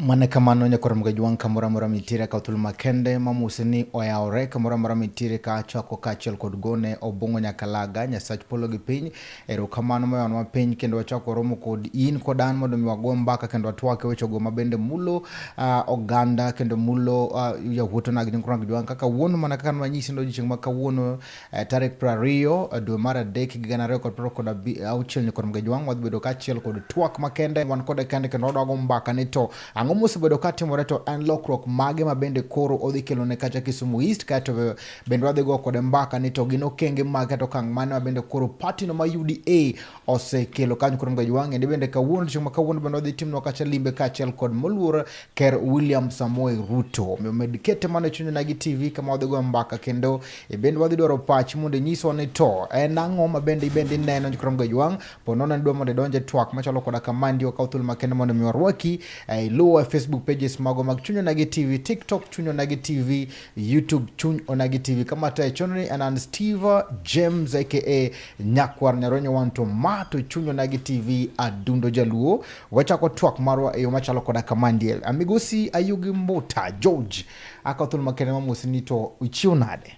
Mane kamano nyakoro mga juang kamora mora mitire ka utul makende mamusini oyaore kamora mora mitire ka chako ka chel kod gone obongo nyakalaga nyasach polo gi piny ero kamano mayon ma piny kendo wachako romo kod in kodan mondo miwago mbaka kendo watwake wechogo mabende mulo oganda kendo mulo ya wuto na gidin kurang juang kaka wono mana kaka manyisi ndo jicheng maka wono tarik prario dwe mara dek gigana reo kod pro kod auchiel nyakoro mga juang wadbedo ka chel kod twak makende wan kode kende kendo wago mbaka nito ang'o mosebedo katimore to en lokruok mage mabende koro odhi kelo ne kacha Kisumu East kato bende wadhi go kode mbaka ni to gin okenge mage to kang' mane mabende koro party no ma UDA osekelo kanyo koro mga juang ende bende kawuono chieng' ma kawuono bende wadhi timno kacha limbe kachiel kod moluor Ker William Samoei Ruto med kete mane Chuny Onagi TV kama wadhi go mbaka kendo bende wadhi dwaro pach mondo nyiswa ni to en ang'o mabende neno koro mga juang ponono ni dwa mondo donje twak machalo koda kamandi wakauthul makende mondo miwarwaki Luos Facebook pages mago mag Chuny Onagi TV, TikTok Chuny Onagi TV, YouTube Chuny Onagi TV. Kama tae Chuny and Steve James aka Nyakwar Nyaronyo wanto mato Chuny Onagi TV Adundo Jaluo. Wachako twak marwa eyo machalo koda kamandiel. Amigosi Ayugi Mbuta George akathul makene mamusinito uchiu nade.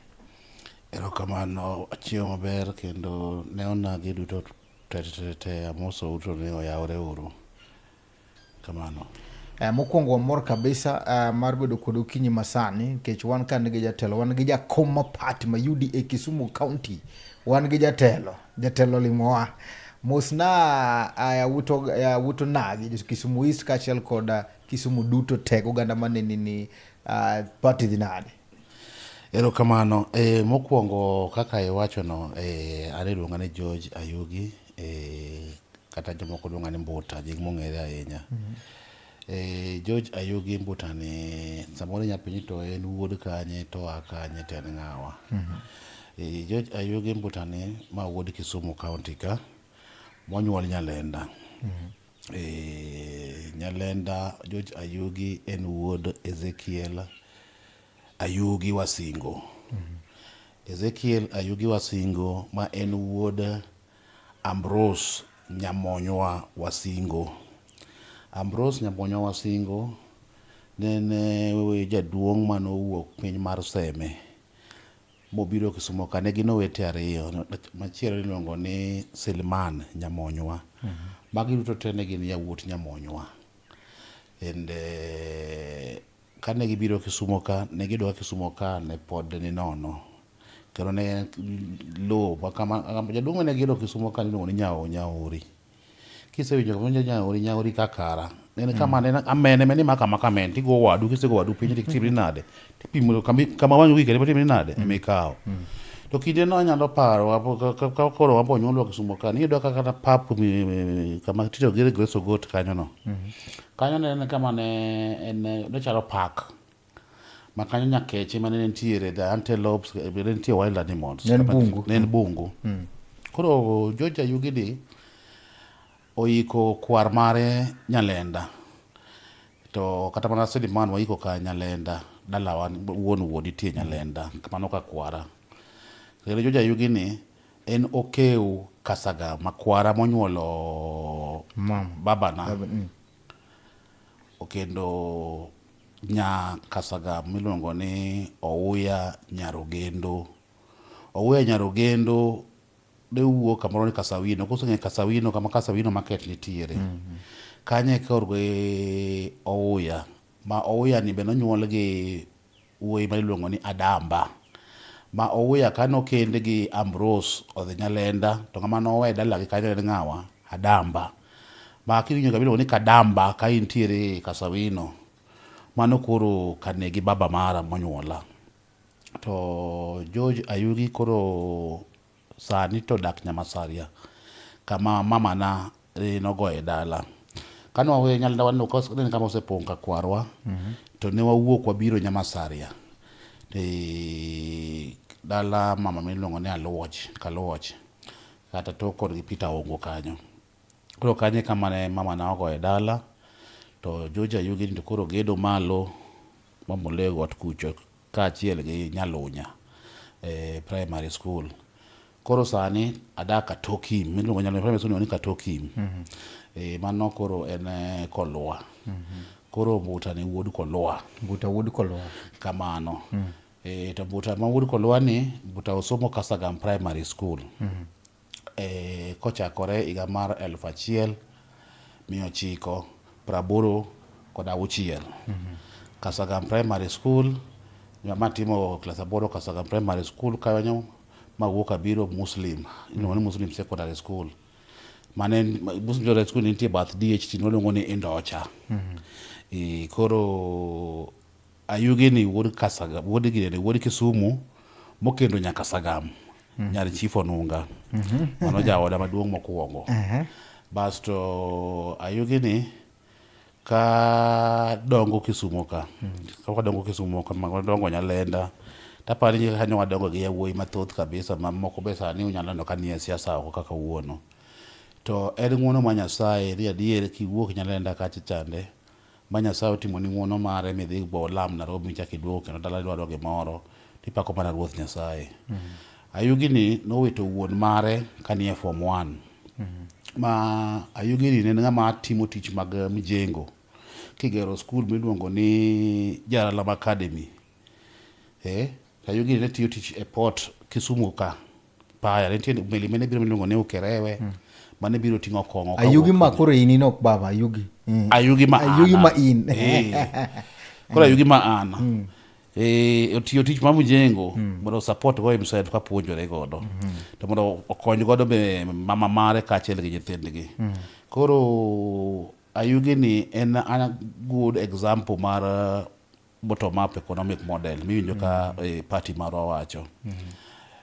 Erokamano achiew maber kendo ne onagi duto te amoso uto ne oyawre uru. Kamano. Mokwongo mor kabisa mar bedo kod okinyi masani kech wan kan gi jatelo wan gi jakoma party ma UDA Kisumu County wan gi jatelo limowa mosna wuto nagi Kisumu East kachiel kod Kisumu duto tego ganda maneni ni party dinade. Erokamano mokwongo kaka iwacho no aneluonga ni George Ayugi kata jomoko luonga ni Mbuta jing mong'ere ahinya. George Ayugi Mbuta ni samoro nyapinyi to en wuod kanye to akanye to en ng'awa. George Ayugi Mbuta ni ma wuod Kisumu County ka monyuol Nyalenda. Nyalenda George Ayugi en wuod Ezekiel Ayugi Wasingo. Ezekiel Ayugi Wasingo ma en wuod Ambrose Nyamonywa Wasingo. Ambrose Nyamonywa Wasingo nene jaduong' manowuok piny mar Seme mobiro Kisumu ka ne gin owete ariyo machielo iluongo ni Silman Nyamonywa. Magi duto te ne gin yawuot Nyamonywa. Kane gibiro Kisumu ka ne gidwa Kisumu ka ne pod ni nono kendo ne lo jaduong' ne gidwa Kisumu ka iluongo ni Nyaori. Kisewinjo kama Nyaori kakara nene kama nene amene meni maka men tigo wadu kisego wadu piny tiktimni nade tipimo kama wanyu wike ne timni nade emikao to kinde no nyalo paro ka koro wapo nyuolo Kisumu ka ni do kaka papu kama tito gere greso got kanyo no. Kanyo nene kama ne en chalo park makanyo nyakeche mane ntiere the antelopes ntiere wild animals nen bungu. Koro George Ayugi di oiko kwar mare Nyalenda to kata mana Sediman waiko ka Nyalenda dalawa wuon wuodi tie Nyalenda kamano ka kwara. Kendo George Ayugi ni en okeu Kasaga makwara monyuolo babana. Okendo nya Kasaga miluongo ni Ouya Nyarogendo. Ouya Nyarogendo de wuok kamoro ni Kasawino. Kuseng'e Kasawino kama Kasawino market nitiere. Kanye korwe Ouya. Ma Ouya ni bende onyuol gi wuoyi ma iluongo ni Adamba. Ma Ouya kano kende gi Ambrose odhi Nyalenda to ng'ama nowe dalagi kanyo en ng'awa Adamba. Ma kiwinjo kabiluongo ni Kadamba ka intiere Kasawino. Mano koro kane gi baba mara monyuola. To George Ayugi koro sani to dak Nyamasaria kama mama na nogoye dala. Kano wawe Nyalenda wano kama osepong' ka kwarwa to ne wawuok wabiro Nyamasaria. Dala mama miluongo ni Kaluoch kata to kod gi Peter Ongo kanyo. Koro kanye kama ne mama na ogoye dala to George Ayugi to koro gedo malo mamolego at kucho kaachiel gi Nyalunya primary school. Koro sani adaka Tokim miluongo Nyalunya primary school ni Katokim. Mano koro en Kolwa. koro Mbuta ni wuod Kolwa. Mbuta wuod Kolwa. Kamano. To Mbuta ma wuod Kolwa ni, Mbuta osomo Kasagam Primary School. Kochakore higa mar 1986. Kasagam Primary School, matimo class 8 Kasagam Primary School kanyo mawuok abiro Muslim, ni Muslim Secondary School. Mane Muslim Secondary School nitie bath DHT noluongo ni Indocha. Koro Ayugi ni wuod Kasagam, wuod Kisumu mokendo nyaka Sagam. Nyar Chief Onunga. Mano jaoda maduong' mokwongo. Basto Ayugi ni ka dongo Kisumu ka. Madongo Nyalenda. Tapari ni kanyo wadongo gi yawuoyi mathoth kabisa, mamoko be sani unyalo neno ka nie siasa oko kaka wuono. To en ng'wono ma Nyasaye ni adier kiwuok Nyalenda kacha chande, ma Nyasaye otimo ni ng'wono mare midhi bo lam Nairobi michak iduogo kendo dala dwaro gimoro tipako mana Ruoth Nyasaye. Ayugi ni nowito wuon mare kanie form 1. Ma Ayugi ni ne ng'ama timo tich mag mijengo. Kigero skul miluongo ni Jalar Academy. Ayugi ne tiyo tich e port Kisumu ka. Paya nitie meli mene biro miluongo ni Ukerewe. Mane biro ting'o kong'o. Ayugi ma koro ini nok baba Ayugi. Ayugi ma Ayugi ma in. Koro Ayugi ma an. Otiyo tich ma mijengo mondo support go himself ka puonjore godo. To mondo okony godo be mama mare kaachiel gi nyithindgi. Koro Ayugi ni en a good example mar bottom up economic model miwinjo ka party marwa wacho.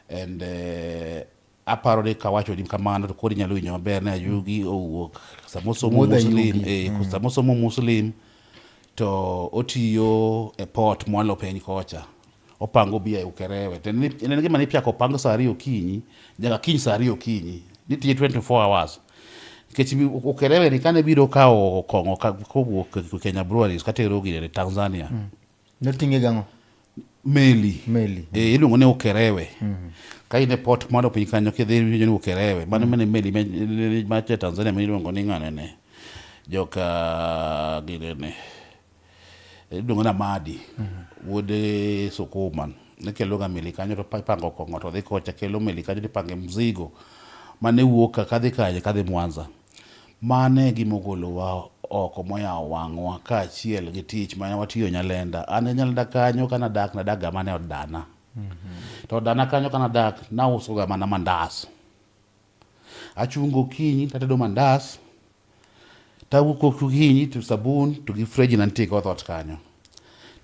And aparo ni kawacho ni kamano to kodi nyalo winjo maber na Ayugi owuok samosomo Muslim, samosomo Muslim to otiyo e port mwalo peny kocha. Opango bia Ukerewe. En gima ni piako pango saa 2 okinyi, nyaka kiny saa 2 okinyi. Nitie 24 hours. Nikech Ukerewe ni kane biro kao kong'o kowuok Kenya Breweries katero gi Tanzania. Noting'e gang'o? Meli. Iluongo ni Ukerewe. Ka in e port mwalo piny kanyo kidhi winjo ni Ukerewe. Mano meli ma Tanzania miluongo ni ng'anene. Joka ginene. Iluongo na Madi. Wuode Sukuman. Nekelo ga meli kanyo to pango kong'o to dhi kocha, kelo meli kanyo to pange mzigo. Mane wuok kadhi kaje kadhi Mwanza. Mane gimogolowa oko moyawo wang'wa kaachiel gi tich mane watiyo Nyalenda. An Nyalenda kanyo kana dak ga mane od dana. To dana kanyo kana dak nauso ga mana mandas. Achungo kinyi tatedo mandas. Tawuok okinyi to sabun to gi fridge nantie ko thot kanyo.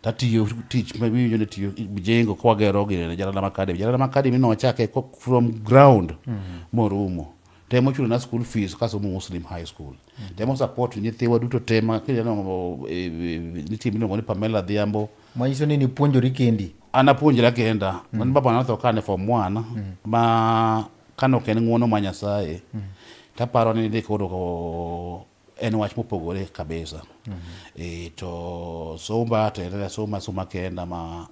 Tatiyo tich mawinjo ni tiyo mijengo kwa gero gi Jalar Academy. Jalar Academy no chake from ground morumo. Temo chulo na school fees kasomo Muslim High School. Temo support nyithiwa duto tema kile nitie miluongo ni Pamela Dhiambo. Manyiso ni puonjori kendi. Anapuonjra kenda. Mane baba natho kane form 1 ma kano ken ng'wono ma Nyasaye. Taparo ni ndiko en wach mopogore kabisa. To somba to soma kenda ma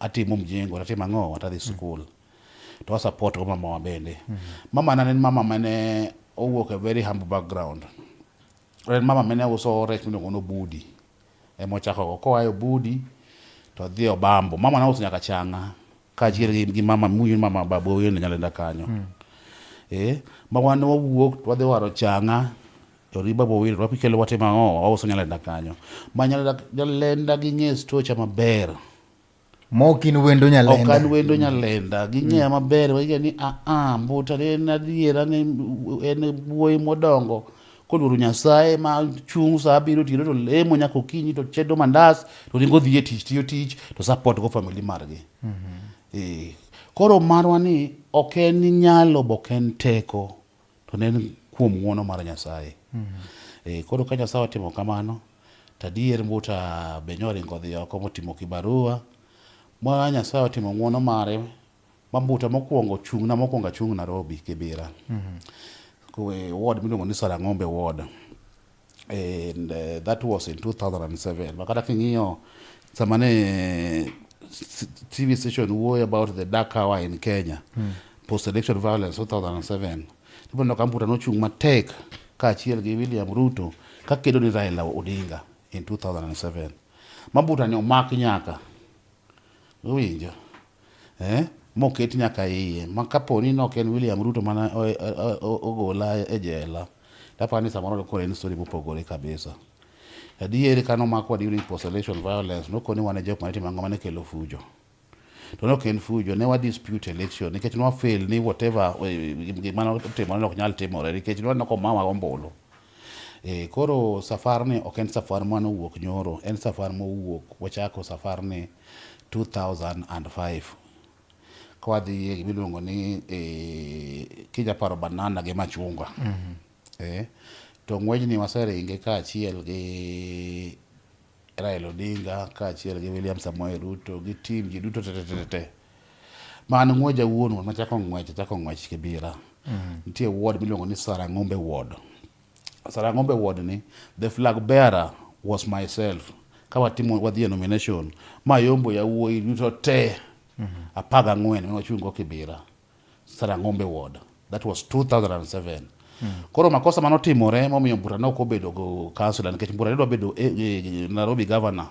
atimo mjengo, atimo ang'o, atadhi school. To support go mama bende. Mama na en mama mane owuok a very humble background. En mama mane uso rech miluongo no budi. Mochako ko ayo budi to dhi Obambo. Mama na uso nyaka changa. Kaachiel gi mama muyu mama babo yene Nyalenda kanyo. Mama no wuok to dhi waro changa. To riba bo wiro pikelo watema uso Nyalenda kanyo. Ma Nyalenda gi ng'e stocha maber. Mokin wendo Nyalenda. Okan wendo Nyalenda. Ging'e maber wige ni Mbuta en adiera ni en wuoyi modongo. Koluoro Nyasaye ma chung saa 7 tiro to lemo nyaka okinyi to chedo mandas to ringo dhi e tich tiyo tich to support go family margi. Koro marwa ni oken nyalo boken teko to nen kuom ng'wono mar Nyasaye. Koro ka Nyasaye otimo kamano tadier Mbuta benyori ngodhi oko motimo kibarua. Ma Nyasaye otimo ng'wono mare ma Mbuta mokwongo chung Nairobi Kibera. Kwe ward miluongo ni Sarang'ombe ward. And that was in 2007. Makata king'iyo samane TV station wuoyo about the dark hour in Kenya. Post-election violence 2007. Tipo no Mbuta no chung matek kaachiel gi William Ruto ka kedo ni Raila Odinga in 2007. Mbuta ne omak nyaka. Winjo. Moket nyaka iye. Ma kaponi no ken William Ruto mana ogola e jela. Tapani samoro ko en story mopogore kabisa. Adieri kano makwa during post-election violence, no koni wane jok maniti mangoma ne kelo fujo. To no ken fujo, ne wa dispute election, nikech no fail ni whatever, gimana timo no nyal timore, nikech no ko mama ombolo. Koro safar ni ok en safar mano wuok nyoro, en safar mo wuok, wachako safar ni 2005. Kwa dhi miluongo ni kija paro banana gi machungwa. To ng'wej ni waseringe ka achiel gi Raila Odinga, ka achiel gi William Samoei Ruto, gi team ji duto te. Man ng'weja wuon ma chako ng'wech Kibera. Nitie ward miluongo ni Sarang'ombe ward. Sarang'ombe ward ni, the flag bearer was myself. Ka wadhi nomination, ma yombo ya wuoi duto te. Apaga ng'wen wachungo Kibera. Sarang'ombe ward. That was 2007. Koro makosa manotimore momiyo Mbuta ne ok obedo go councilor nikech Mbuta ne dwa bedo Nairobi governor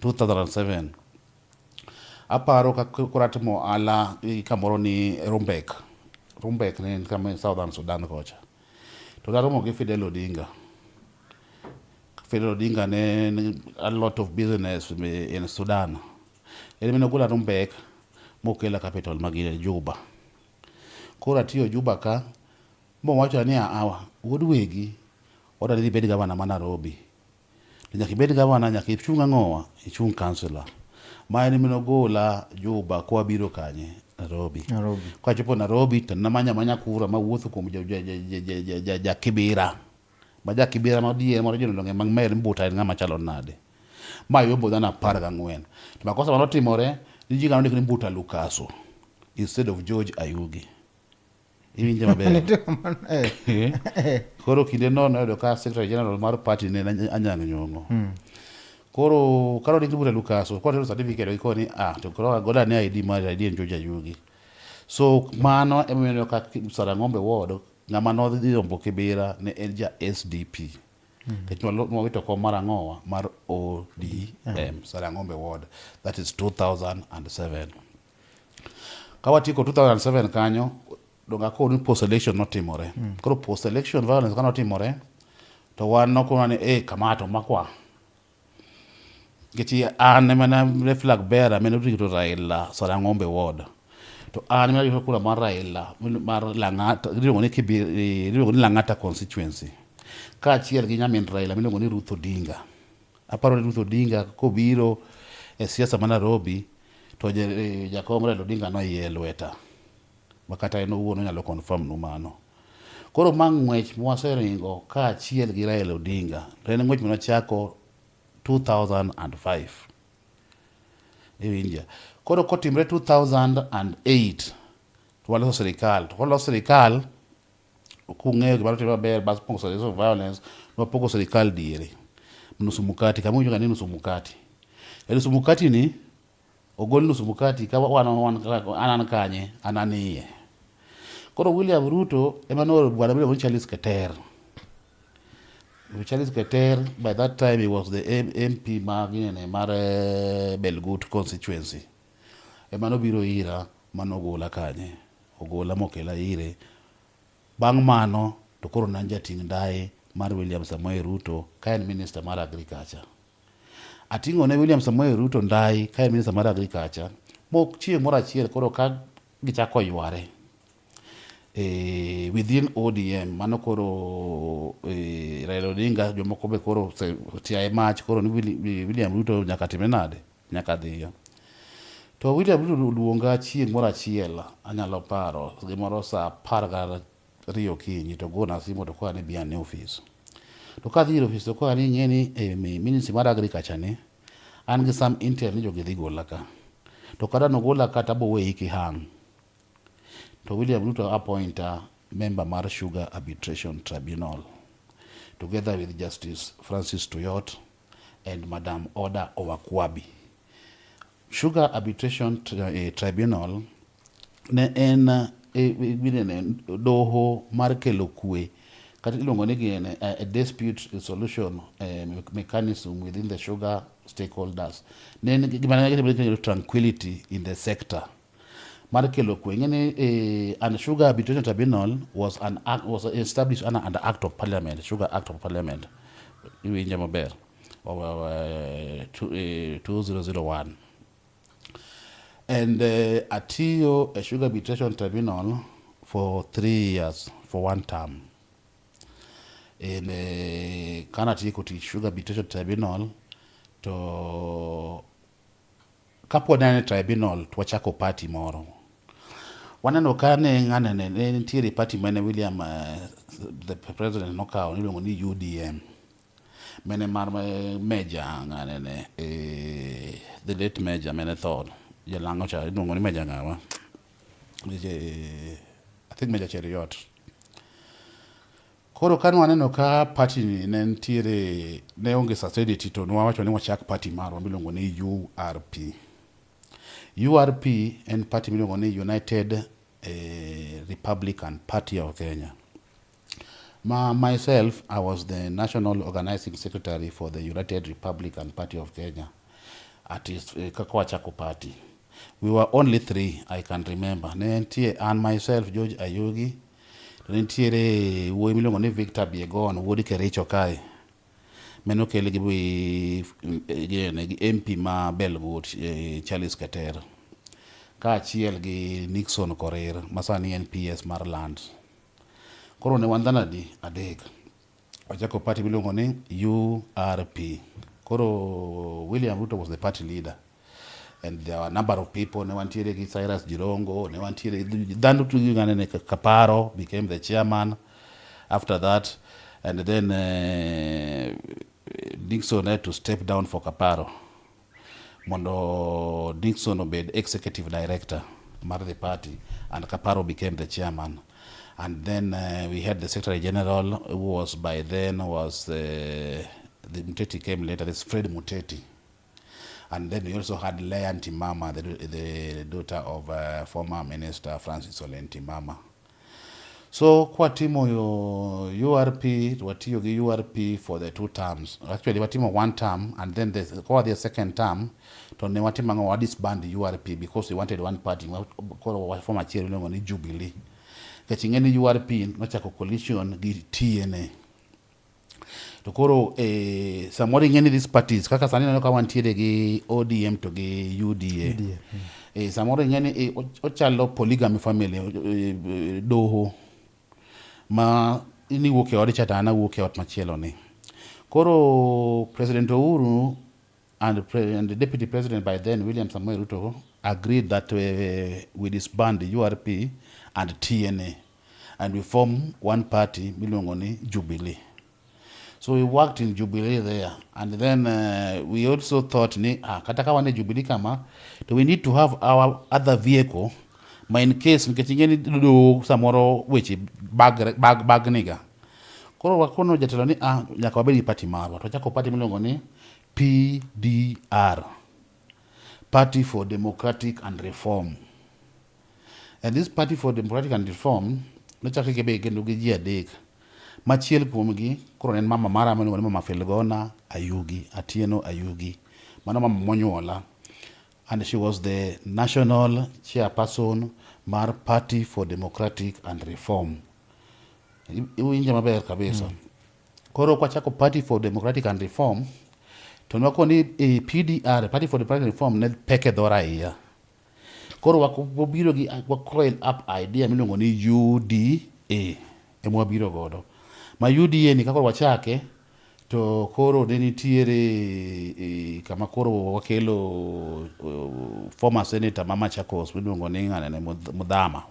2007. Aparo ka koro atimo ala kamoro ni Rumbek ne kama Southern Sudan kocha. To naromo gi Fidel Odinga ne a lot of business in Sudan. Mine gula Rumbek mokela capital magire Juba. Koro atiyo Juba ka mo wacho ni wuod wegi oda dhi bed gavana ma Nairobi. Nyaka ibed gavana, nyaka ichung ang'owa, ichung councilor. Ma en minogola Juba kwa biro kanye Nairobi. Kwa chopo Nairobi to namanya kura ma wuotho kuom ja Kibera. Ma ja Kibera ma diere moro jono ng'e mang mer Mbuta en ng'ama chalo nade. Ma yombo dhana 14. To makosa manotimore ni ji kanondik ni Mbuta Lukaso instead of George Ayugi. Iwinje maber. Koro kinde no noyudo ka secretary general mar party ne Anyang' Nyong'o. Koro karo dik Mbuta Lukaso, kwa tero certificate ko ni to koro goda ne ID mar ID en George Ayugi. So mano emeno ka Sarang'ombe ward ng'ama nodhi ombo Kibera ne en ja SDP. Ketwa wito ko mar ang'owa mar ODM Sarang'ombe ward. That is 2007. Kawatiko 2007 kanyo donga ko ni post election notimore. Koro post election violence kana notimore to wan nokona ni kamato makwa. Geti an mana flag bearer meno rito Raila Sarang'ombe ward. To an mana rito kura mar Raila mar Lang'ata rito ni Lang'ata constituency. Ka achiel gi nyamin Raila miluongo ni Ruth Odinga. Aparo ni Ruth Odinga kobiro e siasa ma Nairobi to jakom Raila Odinga no yie lweta. Makata eno owuon onyalo confirm no mano. Koro ng'wech mwaseringo ka achiel gi Raila Odinga. To en ng'wech manochako 2005. Iwinja. Koro kotimre 2008 to waloso sirikal. To waloso sirikal kung'eyo gimano timo maber bas pongo violence no pogo sirikal diere. Nusu mukati kama unyo kanini nusu mukati. Nusu mukati ni ogol nusu mukati ka anan kanye ananie. Koro William Ruto emanoro bwana bila Charles Keter. Charles Keter, by that time he was the MP mar Belgut constituency. Emano biro ira manogola kanye. Ogola mokela ire. Bang' mano to koro nanja ting' ndaye mar William Samoei Ruto ka en minister mar agriculture. Atingo ne William Samoei Ruto ndai ka en minister mar agriculture mok chieng' moro achiel koro ka gichako yware within ODM mano koro Raila Odinga jomoko be koro tiaye mach koro ni William Ruto nyaka time nade nyaka dhiyo. To William Ruto luonga chieng' moro achiel anyalo paro gimoro saa 12 okinyi to gona simo to kwa ni bia ne office. To ka dhi office to kwa ni ng'eni ministry mar agriculture ni an gi some intel ni jogi dhi gola ka. To kada no gola ka tabo we iki hang. To William Ruto appoint a member mar Sugar Arbitration Tribunal together with Justice Francis Tuyot and Madam Oda Owakwabi. Sugar Arbitration Tribunal ne en doho mar kelo kwe kata iluongo ni gini a dispute resolution mechanism within the sugar stakeholders. Ne gima ne tranquility in the sector. Mar kelo kwe ng'eni and sugar arbitration tribunal was established under an act of parliament, sugar act of parliament iwinja maber of 2001. And atiyo a sugar arbitration tribunal for 3 years for 1 term. In kana tieko tich sugar arbitration tribunal to kapo nene tribunal to wachako party moro. Waneno kane ng'ane ne nitiere party mane William the president nokawo niluongo ni UDM. Mene mar Major ng'ane ne the late Major mane thought jalango cha iluongo ni Major ng'awa. I think Major Cheriot. Koro kan waneno ka party ne nitiere ne onge society to nwawacho ni wachak party maro miluongo ni URP. URP en party miluongo ni United Republican Party of Kenya. Myself, I was the national organizing secretary for the United Republican Party of Kenya. At Kakwachako Party. We were only 3, I can remember. And myself, George Ayugi, nitiere wuoyi miluongo ni Victor Biegon, wuodi Kericho kae. Menokele gi MP ma Belgut, Charles Keter. Kaachiel gi Nixon Korir, masani en PS mar land. Koro ne wan dhano adek. Wachako party miluongo ni URP. Koro William Ruto was the party leader. And there were a number of people. Ne wantiere gi Cyrus Jirongo, ne wantiere dhano tu ng'ane ne Kaparo became the chairman after that. And then Nixon had to step down for Kaparo. Mondo Nixon obeyed executive director of the party, and Kaparo became the chairman. And then we had the secretary general, who was by then the Muteti came later. This Fred Muteti. And then we also had Leah Ntimama, the daughter of former minister Francis Ole Ntimama. So kwa timu URP, watiyo gi URP for the 2 terms. Actually, watimo 1 term, and then the second term, to ne watimo ngo disband URP because we wanted one party. Koro former chair ulongo ni Jubilee. Kachingeni URP nochako coalition gi TNA. To koro samori ngeni these parties kaka sani nano ka wantiere gi ODM to gi UDA. Samori ngeni ochalo polygamy family doho ma ini wuoke odi chata ana wuoke ot machielo ni. Koro President Uhuru and the Deputy President by then, William Samoei Ruto, agreed that we disband the URP and TNA, and we form one party, miluongo ni Jubilee. So we worked in Jubilee there, and then we also thought, kata kawa ne Jubilee kama, do we need to have our other vehicle, ma in case mkechingeni do samoro weche bag niga. Koro wakono jatelo ni nyaka wabedi party marwa. Tuachako party miluongo ni PDR, Party for Democratic and Reform. And this Party for Democratic and Reform, nochake kebe kendo gi ji adek. Machiel kuomgi koro en mama mara miluongo ni Mama Felgona Ayugi, Atieno Ayugi. Mano mama monyuola. And she was the national chairperson mar Party for Democratic and Reform. Iwinja maber kabisa. Koro kwa chako Party for Democratic and Reform, to nwako ni PDR, Party for Democratic and Reform, ne peke dhora iya. Koro wabiro gi coil up idea miluongo ni UDA. Wabiro godo. Ma UDA ni kakoro wachake, to koro ne nitiere kama koro wakelo former senator Mama Chakos miluongo ni ng'ane Mudhama.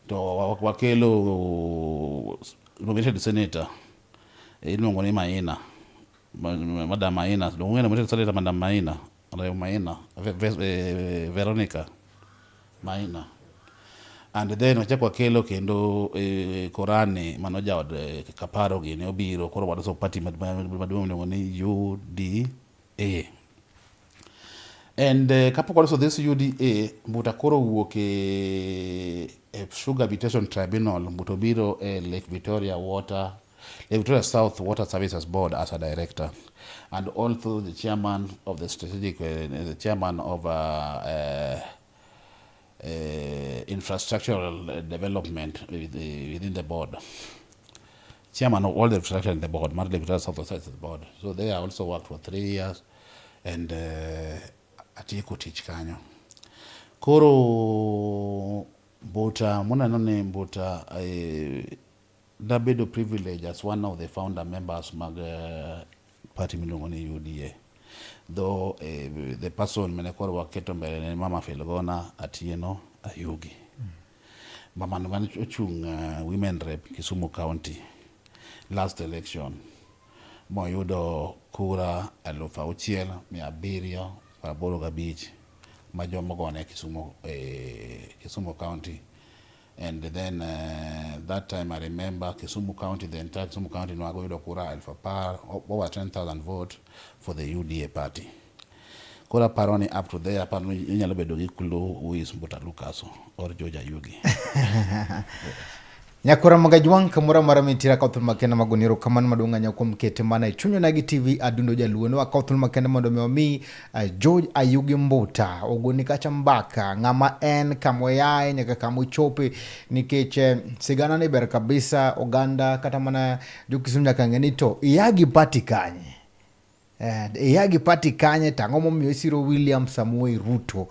To wakelo nominated senator miluongo ni Maina. Madam Maina. Nominated senator Madam Maina. Veronica Maina. And then wachako wakelo kendo Korane manoja od Kaparo gini obiro koro wadaso party maduong' miluongo ni UDA. And kapok wadaso this UDA, Mbuta koro wuok Sugar Habitation Tribunal, Mbuta Lake Victoria Lake Victoria South Water Services Board as a director, and also the chairman of the strategic, the chairman of infrastructural development within the board. Chairman of all the infrastructure in the board, Lake Victoria South Water Services Board. So they also worked for 3 years, and atieko tich kanyo. Koro Mbuta, muna none Mbuta, dabedo privilege as one of the founder members mag party miluongo ni UDA. Though the person menekoro waketo mbele ni Mama Felgona Atieno Ayugi. Mama nwan ochung women rep Kisumu County last election. Moyudo kura 6,785 majomo gone Kisumu County. And then that time I remember Kisumu County, the entire Kisumu County, no kura over 10,000 votes for the UDA party. Kura paroni up to there, pano inyalo bedo gi kulo who is Mbuta Lukaso or George Ayugi. Nyakura magajuang kamura maramitira kautul makena magoniro kamano madunga nyakom kete mana Chuny Onagi TV Adundo Jaluo no kautul makena mondo mi George Ayugi Mbuta ogonika chambaka ngama en kamoyae nyaka kamuchope nikeche sigana ni ber kabisa oganda kata mana jukisum nyaka ngenito iyagi pati kanye. Iyagi pati kanye tangomo miosiro William Samuel Ruto.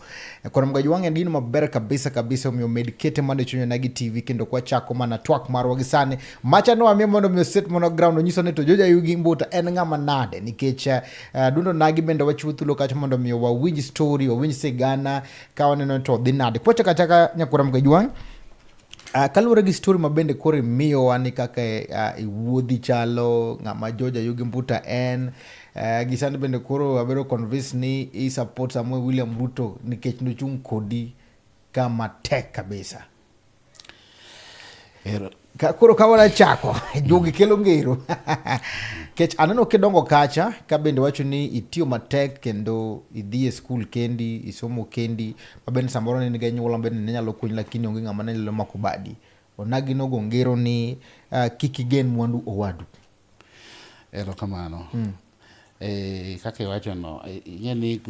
Kwa mga juwange ndino mabere kabisa umyo medikete mande Chuny Onagi TV kendo kwa chako mana twak marwagisane. Macha no amia mono myo set mono ground nyiso neto George Ayugi Mbuta nga manade. Nikecha Duond Onagi benda wachutulo kacha mono myo wa winji story wa winji segana kawa neno to dinade. Kwa chaka nyakura mga juwange. Kalure gi story mabende kore miyo wani kaka iwuodhi chalo ngama George Ayugi Mbuta gisani bende koro abero convince ni i support Samuel William Ruto nikech nochung kodi kama tek kabisa. Koro kawana chako jogi kelo ngero. Kech anano kidongo kacha ka bende wacho ni itiyo matek kendo idhie school kendi isomo kendi mabende samoro ni niga nyuola bende nyalo kuny lakini onge ngama nyalo makubadi. Onagi nogo ngero ni kikigen mwandu owadu. Erokamano. Kake wacho no yeni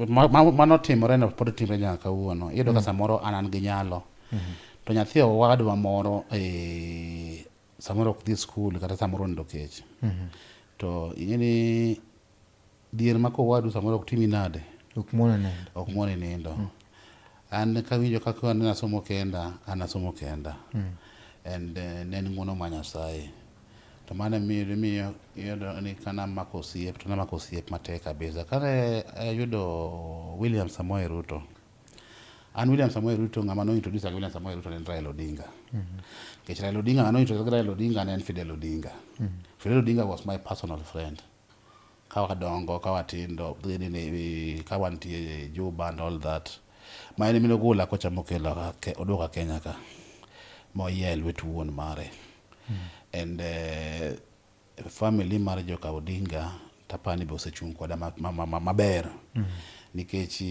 mano timore no pod timre nyaka uono iyudo ka samoro an gi nyalo to nyathi owadwa moro samoro ok dhi skul kata samoro ndo kech to yeni dier mako wadu samoro ok timi nade ok muone nindo an kawinjo kaka nasomo kenda anasomo kenda and nen nguono ma Nyasaye. To mana miyo yudo ni kana makosiep to na makosiep matek kabisa kane yudo William Samoei Ruto. William Samoei Ruto ngama no introduce William Samoei Ruto ne Raila Odinga. Raila Odinga no introduce Raila Odinga ne Fidel Odinga. Fidel Odinga was my personal friend. Kawa dongo kawa tindo ni kawa ntie Juba and all that. Maene mino gola ko chamokela odoka Kenya ka. Moyel wetu won mare. And family mar joka Odinga tapani be osechung koda maber nikech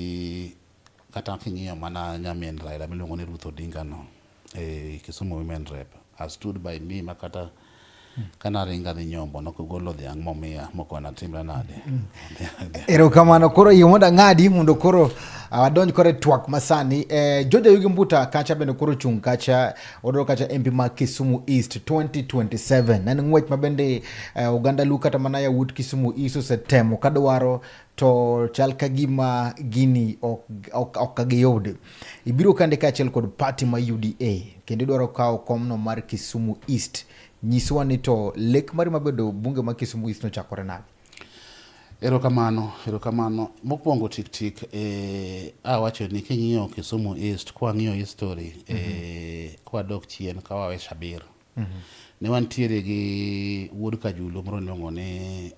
kata king'iyo mana nyamin Raila miluongo ni Ruth Odinga no Kisumu women rep has stood by me makata kana ringa dhi nyombo no kogolo dhiang' momiya mokona timra nade. Erokamano koro yomoda ngadi mundo koro adonj kore twak masani George Ayugi Mbuta kacha bende koro chung kacha odoro kacha MP ma Kisumu East 2027 nani ngwech mabende Uganda luka tamana ya wood Kisumu East setemo kadwaro to chal kagima gini okageyode ibiro kande kachel kod party ma UDA kendo dwaro kao komno mar Kisumu East nyiswa ni to lek mari mabedo bunge ma Kisumu East no chakore nade. Erokamano mokwongo tik awacho ni king'iyo Kisumu East kwa ng'iyo history kwa dok chien ka wawe Shabir ne wantiere gi wuod Kajulo moro niluongo ni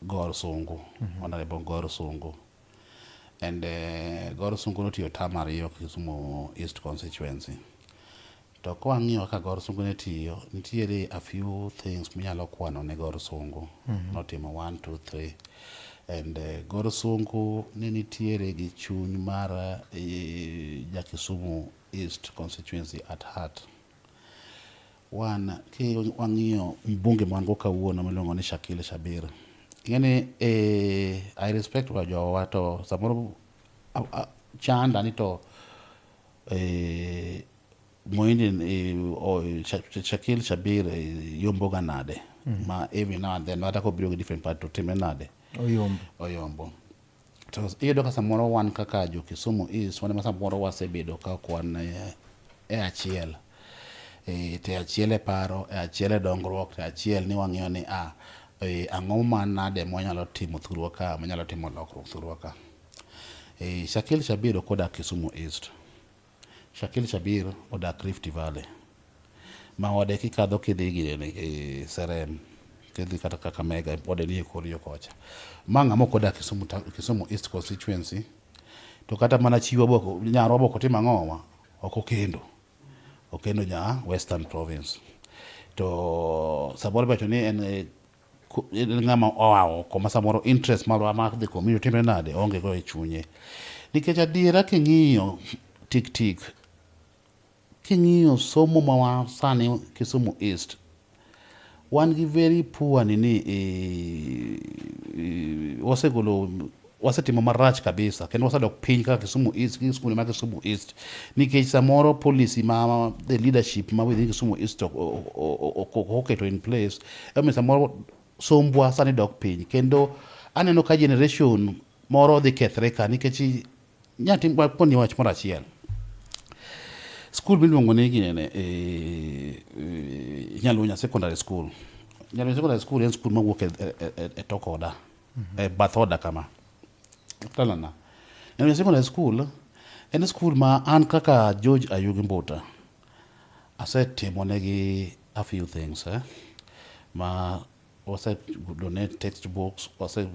Gor Sungu honorable Gor Sungu and Gor Sungu notiyo tam ariyo Kisumu East constituency. To kwa ng'iyo ka Gor Sungu ne tiyo nitiere a few things minyalo kwano ne Gor Sungu notimo 1 2 3 and Gor Sungu ne nitiere gi chuny mar ja Kisumu East constituency at heart. One, wang'iyo mbunge mwango kawuono miluongo ni Shakil Shabir. Ng'eni I respect wa jowa to samoro chanda ni to moindi Shakil Shabir yomboga nade ma every now and then wata ko biro different part to time nade oyombo to iyudo ka samoro wan kaka jo Kisumu East wan ma samoro wasebedo ka kwan achiel te achiel paro achiel dongruok te achiel ni wang'iyo ni ang'o manade mwanyalo timo thurwa ka mwanyalo timo lokruok thurwa ka. Shakil Shabir okodak Kisumu East. Shakil Shabir odak Rift Valley. Ma ode kikadho kidhi gi Serem kidhi kata Kakamega ode ni Kurio kocha. Ma ng'ama okodak Kisumu East constituency to kata mana chiwo boko nyaro boko timo ang'owa okendo nya Western Province. To sabor beto ni en ng'ama oawo koma samoro interest mar the community menade onge go e chunye. Nikech adiera king'iyo tik king'iyo somo ma sani Kisumu East wan gi very poor wasetimo marach kabisa kendo wasedok piny kaka Kisumu East skul ma Kisumu East nikech samoro policy ma the leadership ma within Kisumu East oketo in place samoro sombwa sani dok piny kendo aneno ka generation moro dhi kethre ka nikech nyati poni wach moro achiel school miluongo ni ginene Nyalunya Secondary School. Nyalunya Secondary School en school mawuok e Tokoda e Bathoda kama talana. Nyalunya Secondary School en school ma an kaka George Ayugi Mbuta asetimo negi a few things ma wase donate textbooks, wase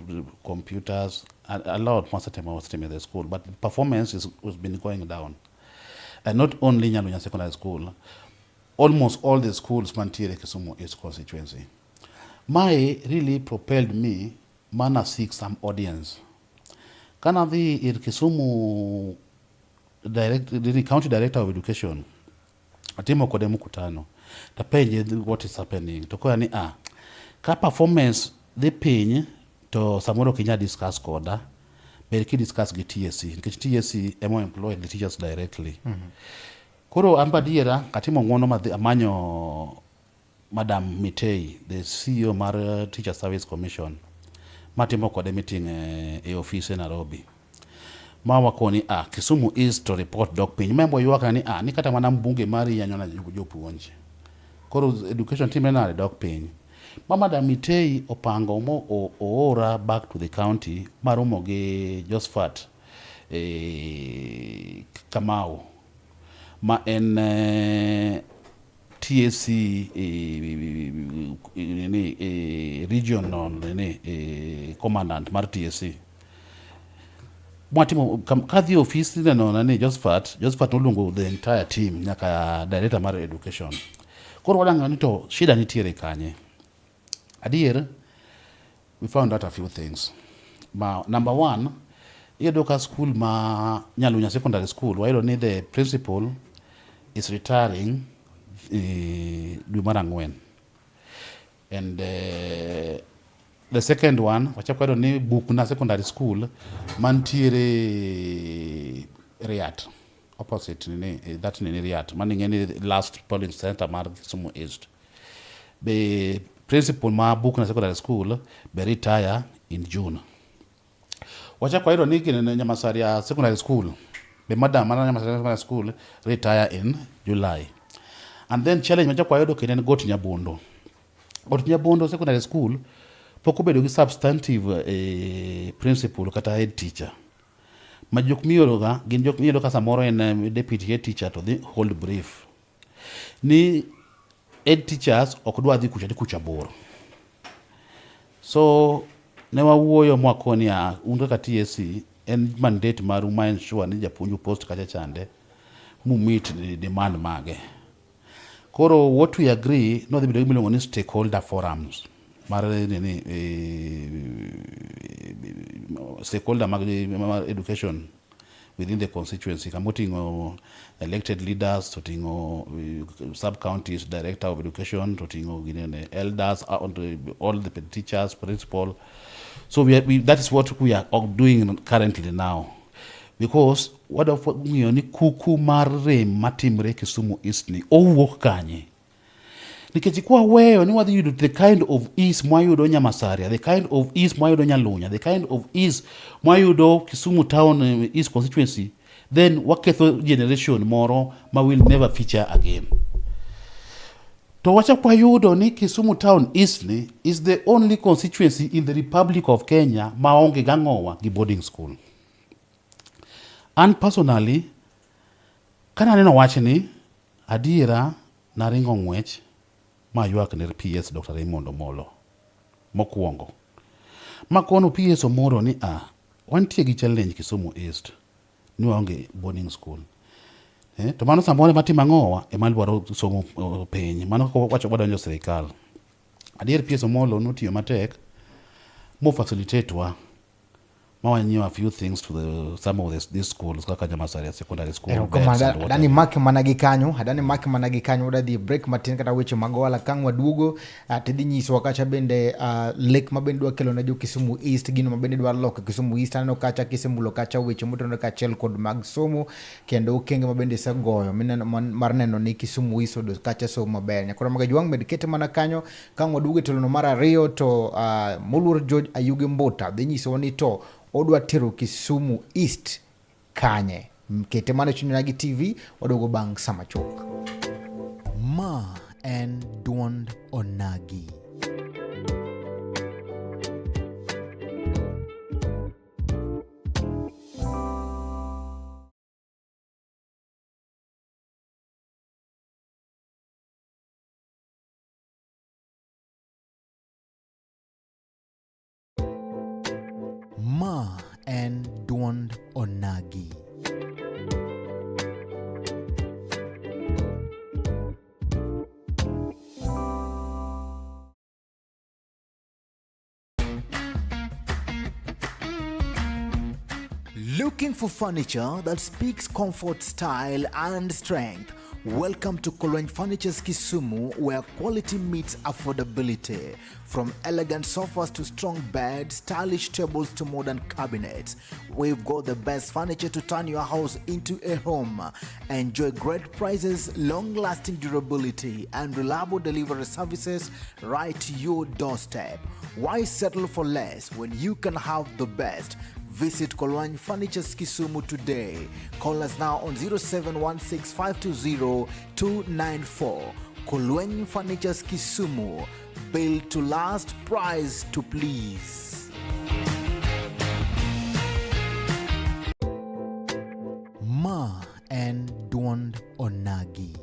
computers, a lot was in the school, but performance has been going down. And not only Nyalunya Secondary School, almost all the schools mantiere Kisumu East constituency. My really propelled me, mana seek some audience. Kana the Kisumu the county director of education, atimo kode mukutano, tapenje what is happening. Tokoya ni ka performance the piny to samoro kinya discuss koda ber ki discuss gi TSC nikech TSC emo employ the teachers directly. Koro amba diera katimo ng'wono madhi amanyo Madam Mitei, the CEO mar Teacher Service Commission, matimo kode meeting e office Nairobi. Ma wakoni Kisumu East to report dok piny membo yuaka ni kata mana mbunge mari yanyona jopuonje. Koro education team nare dok piny. Madam Mitei opango mo oora back to the county maromo gi Josephat Kamau ma en TSC regional commandant mar TSC. Mwatimo kadhi office neno ni Josephat noluongo the entire team nyaka director mar education. Koro wadang'ani to shida nitiere kanye. Adier, we found out a few things. Number one, Yedoka school ma Nyalunya Secondary School, why don't need the principal is retiring Dumarangwen. And the second one, which I don't need Bukuna Secondary School, Mantiere Riat, opposite that in Riat, manning any last polling center Mark Kisumu East. The principal ma Bukuna Secondary School be retire in June. Wacha kwa hilo niki ni Nyamasaria Secondary School. Be madam Nyamasaria Secondary School retire in July. And then challenge wacha kwa hilo kinen go to Nyabondo. Go to Nyabondo Secondary School pokubedo gi substantive principal kata head teacher. Majok miyologa gin jok miyologa samoro en deputy head teacher to the hold brief. Ni head teachers okudwa dhi kucha boro. So ne wawuoyo mwakoni unga ka TSC en mandate maru ma ensure ni japuonju post kacha chande mu meet the demand mage. Koro what we agree no the miluongo ni stakeholder forums mar stakeholder mag education within the constituency. Kamotingo elected leaders, totingo sub-counties, director of education, totingo elders, all the teachers, principal. So that is what we are doing currently now. Because what of ni kuku marre matimre Kisumu East ni owuok kanye. Nikech kwa weyo ni wadhi yudo the kind of ease mwayudo Nyamasaria, the kind of ease mwayudo Nyalunya, the kind of ease mwayudo Kisumu Town East constituency, then waketho generation moro ma will never feature again. To wacha kwa yudo ni Kisumu Town East ni is the only constituency in the Republic of Kenya maonge gang'owa gi boarding school. And personally, kana neno wachni, adiera naringo ng'wech ma ywak ne PS Dr. Raymond Omolo mokwongo. Makono PS Omolo ni wantie gi challenge Kisumu East ni waonge boarding school. To mano samore matima ng'owa ema dwaro somo piny. Mano ko wacho wadonjo sirikal. Adier PS Omolo notiyo matek mo facilitate wa mawanyiewo a few things to some of these schools kaka Nyamasaria Secondary School. Hadani maki managi kanyo wadhi break matin kata weche magoala kang waduogo tedhi nyiso wakacha bende lek mabende dwa kelo na jo Kisumu East gino mabende dwa loko Kisumu East aneno kacha kisemulo kacha weche motono kachel kod mag somo kendo okenge mabende sagoyo mar neno ni Kisumu East odo kacha somo maber. Nyakora mga juang med kete mana kanyo kang waduogo telo no mara rio to Moluor George Ayugi Mbuta dhi nyiso ni to odwa tero Kisumu East kanye. Kete mana Chuny Onagi TV wadogo bang samachok. Ma en Duond Onagi. Ma en Duond Onagi. Looking for furniture that speaks comfort, style, and strength? Welcome to Kolweny Furniture's Kisumu, where quality meets affordability. From elegant sofas to strong beds, stylish tables to modern cabinets, we've got the best furniture to turn your house into a home. Enjoy great prices, long-lasting durability, and reliable delivery services right to your doorstep. Why settle for less when you can have the best? Visit Kolweny Furniture's Kisumu today. Call us now on 0716-520-294. Kolweny Furniture's Kisumu. Built to last, price to please. Ma and Duond Onagi.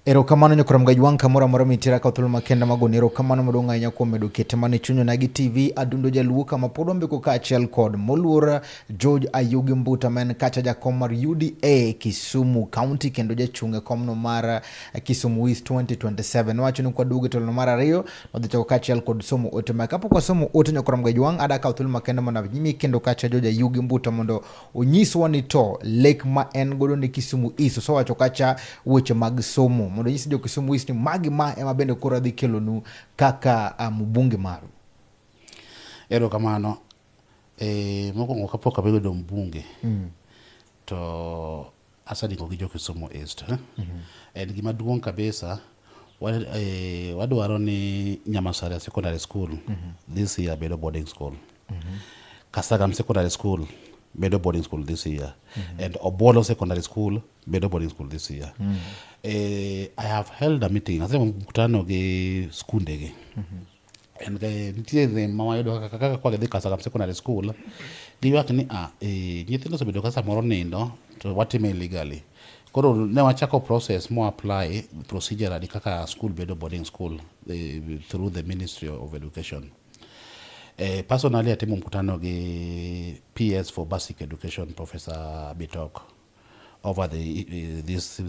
Erokamano nyokora mgajwang kamora mora mitira ka thul makenda magoni erokamano madonga ahinya kuom medo kete mane Chuny Onagi TV Adundo Jaluo kama pod wambeko kaachiel kod moluor George Ayugi Mbuta ma en kacha jakom mar UDA Kisumu County kendo jachung' e komno mar Kisumu East 2027. Wacho ni kwaduogo e telo mar ariyo wadhi chako kaachiel kod somo ote ma kapok wasomo ote nyokora mgajwang ada kawo thul makenda mana nyimi kendo kacha George Ayugi Mbuta mondo onyiswa ni to lek ma en godo ni Kisumu East so wacho kacha weche mag somo mondo nyisi jo Kisumu East ni magi ma ema bende koro dhi kelonu kaka mbunge maru. Erokamano. Mokwongo kapok abedo mbunge to asediko gi jo Kisumu East. En gima duong' kabisa wadwaro ni Nyamasare Secondary School this year bedo boarding school. Kasagam Secondary School bedo boarding school this year. And Obolo Secondary School bedo boarding school this year. I have held a meeting. Asema mkutano gi skunde gi. And nitiere mama yudo kaka kwa gidhi Kasagam Secondary School. Giwach ni nyithindo osebedo ka samoro nindo to watime illegally. Koro ne wachako process mo apply procedure kaka school bedo boarding school through the Ministry of Education. Personally, atimo mkutano gi PS for Basic Education, Professor Bitok, over these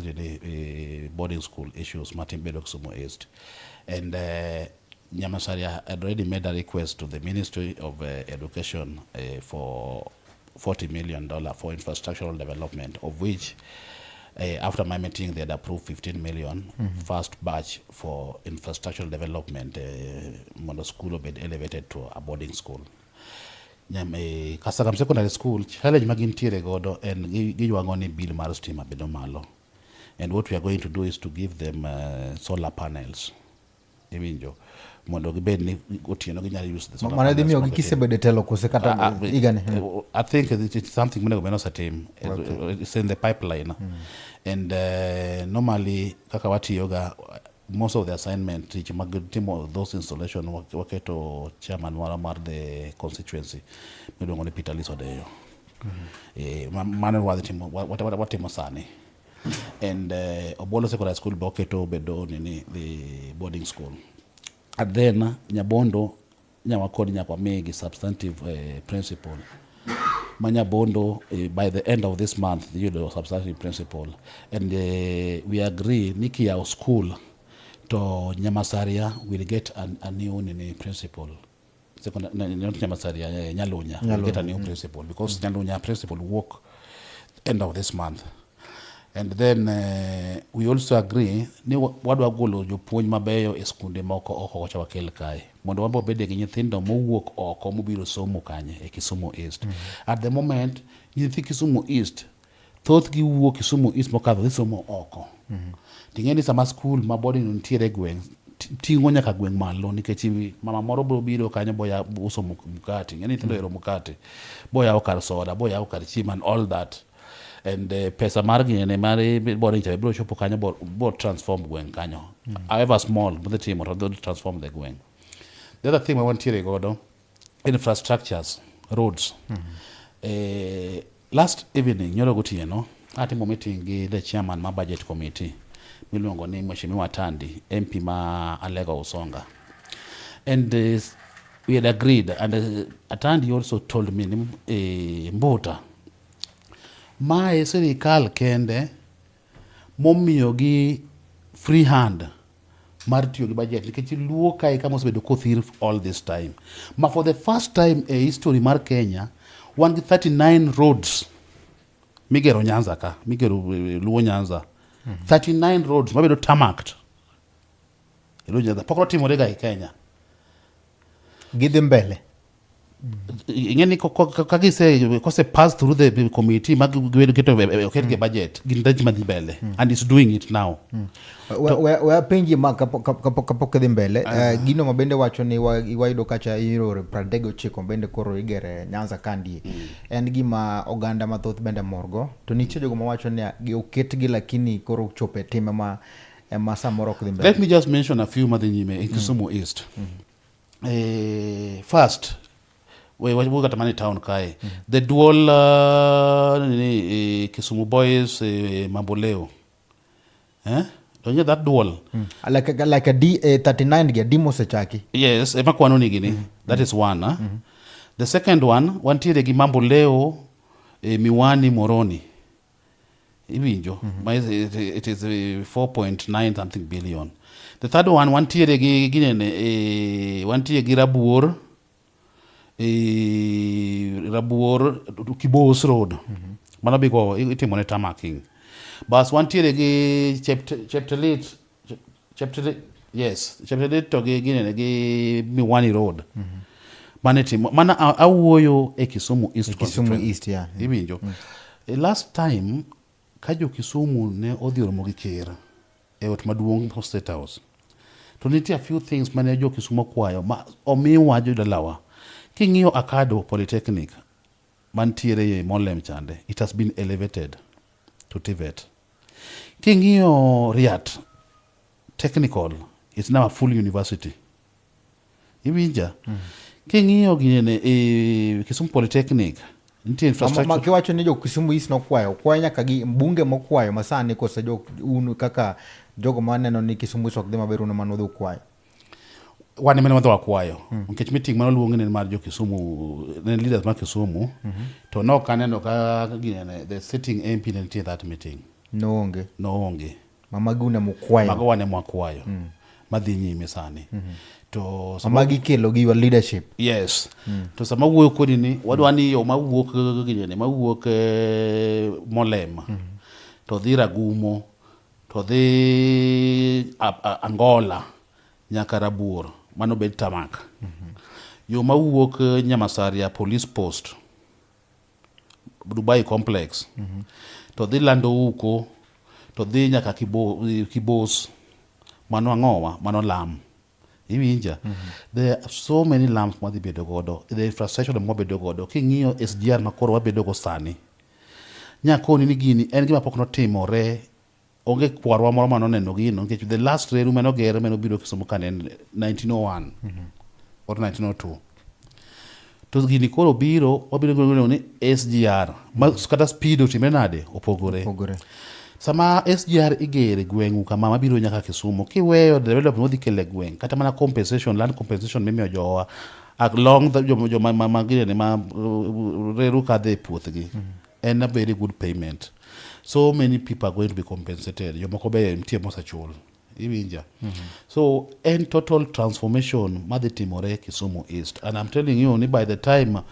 boarding school issues, Martin Bedo Kisumu East. And Nyamasari had already made a request to the Ministry of Education for $40 million for infrastructural development, of which after my meeting, they had approved 15 million first batch for infrastructural development. Mondo school been elevated to a boarding school. Kasagam Secondary School challenge magintiere godo and giwangoni bill mar stima bedo malo. And what we are going to do is to give them solar panels. Iwinjo mondo gibed ni otieno ginyalo use the solar panels. Manade miyo gikisebede telo kose kata igane. I think it's something mune gobeno sa team. It's in the pipeline. And normally kaka watiyoga most of the assignment which magtimo those installation waketo chairman mar the constituency miluongo ni Peter Liso Deyo. Mano watimo sani. And Obolo Secondary School boketo bedo nini the boarding school. And then Nyabondo nyawakodi nyakwamegi substantive principle. Manyabondo by the end of this month you know substantive principle. And we agree Niki our school to Nyamasaria will get a new principle. Second, not Nyamasaria, Nyalunya will get a new principle because Nyalunya principle work end of this month. And then we also agree ni wadwa golo jopuonj mabeyo e skunde moko oko wacha wakel kae mondo wabo bede gi nyithindo mowuok oko mobiro somo kanye e Kisumu East. At the moment nyithi Kisumu East thoth gi wuok Kisumu East mokadho dhi somo oko. Tingeni sama school ma boarding nitiere gweng tingo nyaka gweng malo nikech mama moro biro kanyo boya uso mukati ngeni nyithindo ero mukati boya okar soda boya okar chima and all that. And pesa margine mari boarding chabe bro chopo kanyo bo transform gweng kanyo. However small but the team or transform the gweng. The other thing I want here godo infrastructures, roads. Last evening nyoro gotieno atimo meeting gi the chairman ma budget committee miluongo ni Mheshimiwa Tandi MP ma Alega Usonga. And we had agreed and Tandi also told me Mbuta mae serikal kende momiyo gi free hand mar tiyo gi budget nikech luo kai kama osebedo kothir all this time. Ma for the first time a history mar Kenya wan gi 39 roads migero Nyanza ka migero luo Nyanza 39 roads mabedo tarmacked luo Nyanza pokro timore ga e Kenya gidhi mbele. Ingeni kose pass through the committee magwedo keto oketge budget gindaji madhi mbele and it's doing it now. We penji ma kapok dhi mbele gino mabende wacho ni wayudo kacha iro pradego chiko bende koro igere Nyanza kandi en gima oganda mathoth bende morgo to nitie jogo mawacho ni oketgi lakini koro chope time ma samoro ok dhi mbele. Let me just mention a few madhi nyime in Kisumu East. First we got money town kai the dual Kisumu boys Mamboleo to nye that duol like a D39 gi dimo sechaki. yes ema kwano ni gini that is one the second one wantiere gi mambo leo miwani moroni ibinjo it is 4.9 something billion. The third one wantiere gi ginene wantiere gi rabuor Kibos road mana biko itimone tamaking bas wantiere gi cheptelit to gi ginene gi Miwani road mana awuoyo e Kisumu East yeah. Ibinjo last time kajo Kisumu ne odhi romo gi ker e ot maduong' for State House to nitie a few things mane jo Kisumu kwayo ma omiwa jo dalawa king'iyo Akado Polytechnic mantiere Molem chande it has been elevated to TVET. King'iyo Riat Technical it's now a full university ibinja king'iyo ginene Kisumu Polytechnic nitie infrastructure makiwacho ni jo Kisumu East nokwayo nyaka gi mbunge mokwayo masani kose jo unu kaka jogo maneno ni Kisumu East ok dhi maber uno manodho kwayo wane mene wadho akwayo nikech meeting mano luongo ne mar jo Kisumu ne leaders mar Kisumu to nok aneno ka ginene the sitting MP ne nitie that meeting noonge mama gune mokwayo mago wane mwakwayo madhi nyime sani to sama gikelo gi your leadership yes to sama wuoyo kodi ni wadwani yo mawuok ginene mawuok Molem to dhi Ragumo to dhi Angola nyaka Rabuor mano bed tamak yo mawuok Nyamasaria police post Dubai complex to dhi lando uko to dhi nyaka Kibos mano ang'owa mano lam iwinja there are so many lamps madhi bedo godo the infrastructure mo bedo godo king'iyo SGR makoro wabedo go sani nyakoni ni gini en gima pok notimore onge kwarwa moro mano neno gino nikech the last reru mano gere mano biro Kisumu kane 1901 or 1902 to gini koro biro wabiro gono ni SGR kata speed otimre nade opogore sama SGR igere gweng'u kama mabiro nyaka Kisumu kiweyo development modhi kele gweng' kata mana compensation land compensation mimiyo jowa along the jo magire ma reru kadhe puothgi and a very good payment so many people are going to be compensated jomoko be mtie mosachul iwinja so en total transformation madhi timore Kisumu East and I'm telling you ni by the time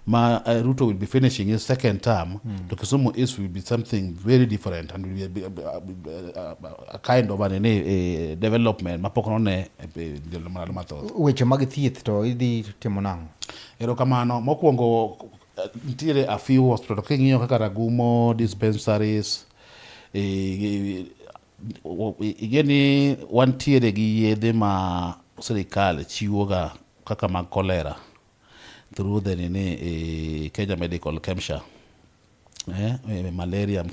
Ruto will be finishing his second term to Kisumu East will be something very different and will be a kind of a development mapokonone weche mag thieth to idhi timo nang'o erokamano mokwongo ntiere a few hospital king'iyo kaka Ragumo dispensaries igeni wantiere gi yedhe ma sirikal chiwoga kaka mag cholera through the Kenya Medical Kemsha malaria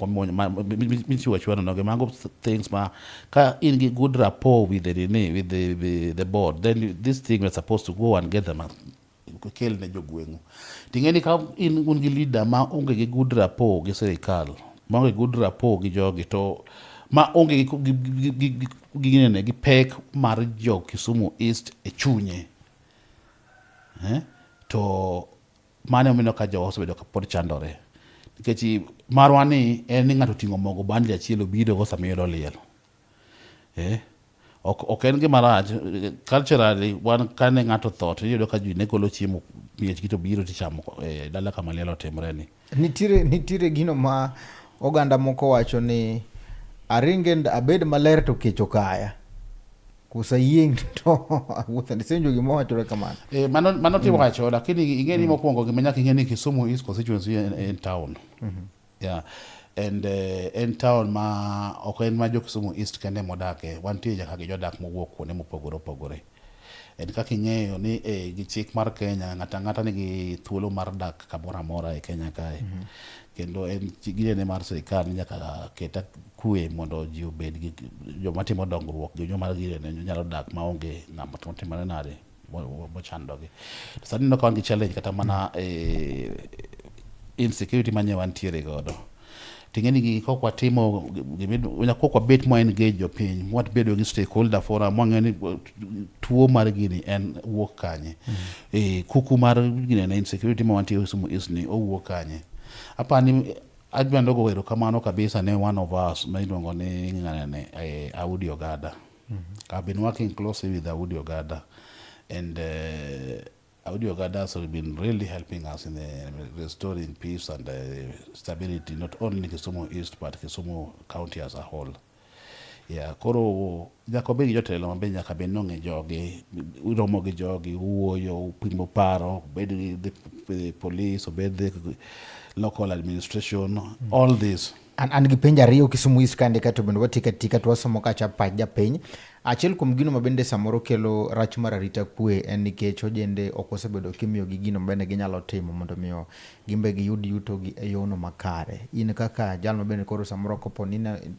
michiwo chwano noge mago things ma ka in gi good rapport with the board then this thing we're supposed to go and get them kel ne jogwengu tingeni ka in un gi leader ma onge gi good rapport gi sirikal ma onge good rapport gi jogi to ma onge gi pek mar jo Kisumu East e chunye to mane omino ka jo osebedo ka pod chandore nikech marwa ni en ni ng'ato ting'o mogo bandi achiel obiro go samiyudo liel ok en gima rach culturally wan kane ng'ato tho to iyudo ka ji ne golo chiemo miechgi to biro tichamo dala kama liel otimre ni nitiere gino ma oganda moko wacho ni aringe abed maler to kech okaya kusayieng to wuotho ndisenjo gima wachore kamano mano ti wacho lakini ingeni mokwongo gima nyaka ingeni Kisumu East constituency in town yeah and in town ma ok en ma jo Kisumu East kende modake wantie jaka gi jodak mowuok kuonde mopogore opogore en kaka ing'eyo ni gi chik mar Kenya ng'ata nigi thuolo mar dak kamoro amora e Kenya kae kendo en gine mar sirikal nyaka keta kwe mondo ji obed gi joma timo dongruok gi joma gine nyalo dak maonge ng'ama timore nade mochandogi sani no kawan gi challenge kata mana insecurity manye wantiere godo tingeni gi kokwa timo kokwa bet mo engage jopiny what bedo gi stakeholder forum mwang'eni tuo mar gini en wuok kanye kuku mar gini na insecurity ma wantie Kisumu East ni owuok kanye apani adwando go wero kamano kabisa ne one of us ma iluongo ni ng'ane Audi Ogada. I've been working closely with Audi Ogada and Audi Ogada has been really helping us in restoring peace and stability, not only in Kisumu East, but Kisumu County as a whole. Yeah, koro jakobe gi jotelo mabe nyaka be nong'e jogi, uromo gi jogi, uoyo, upimo paro, bed the police, obed the local administration, all this. An gi penj ariyo Kisumu East kande ka to bende watika twasomo kacha pach japiny. Achiel kuom gino mabende samoro kelo rach mar arita kwe en nikech ojende ok osebedo kimiyo gi gino mabende ginyalo timo mondo miyo gimbe giyud yuto gi e yono makare. In kaka jal mabende koro samoro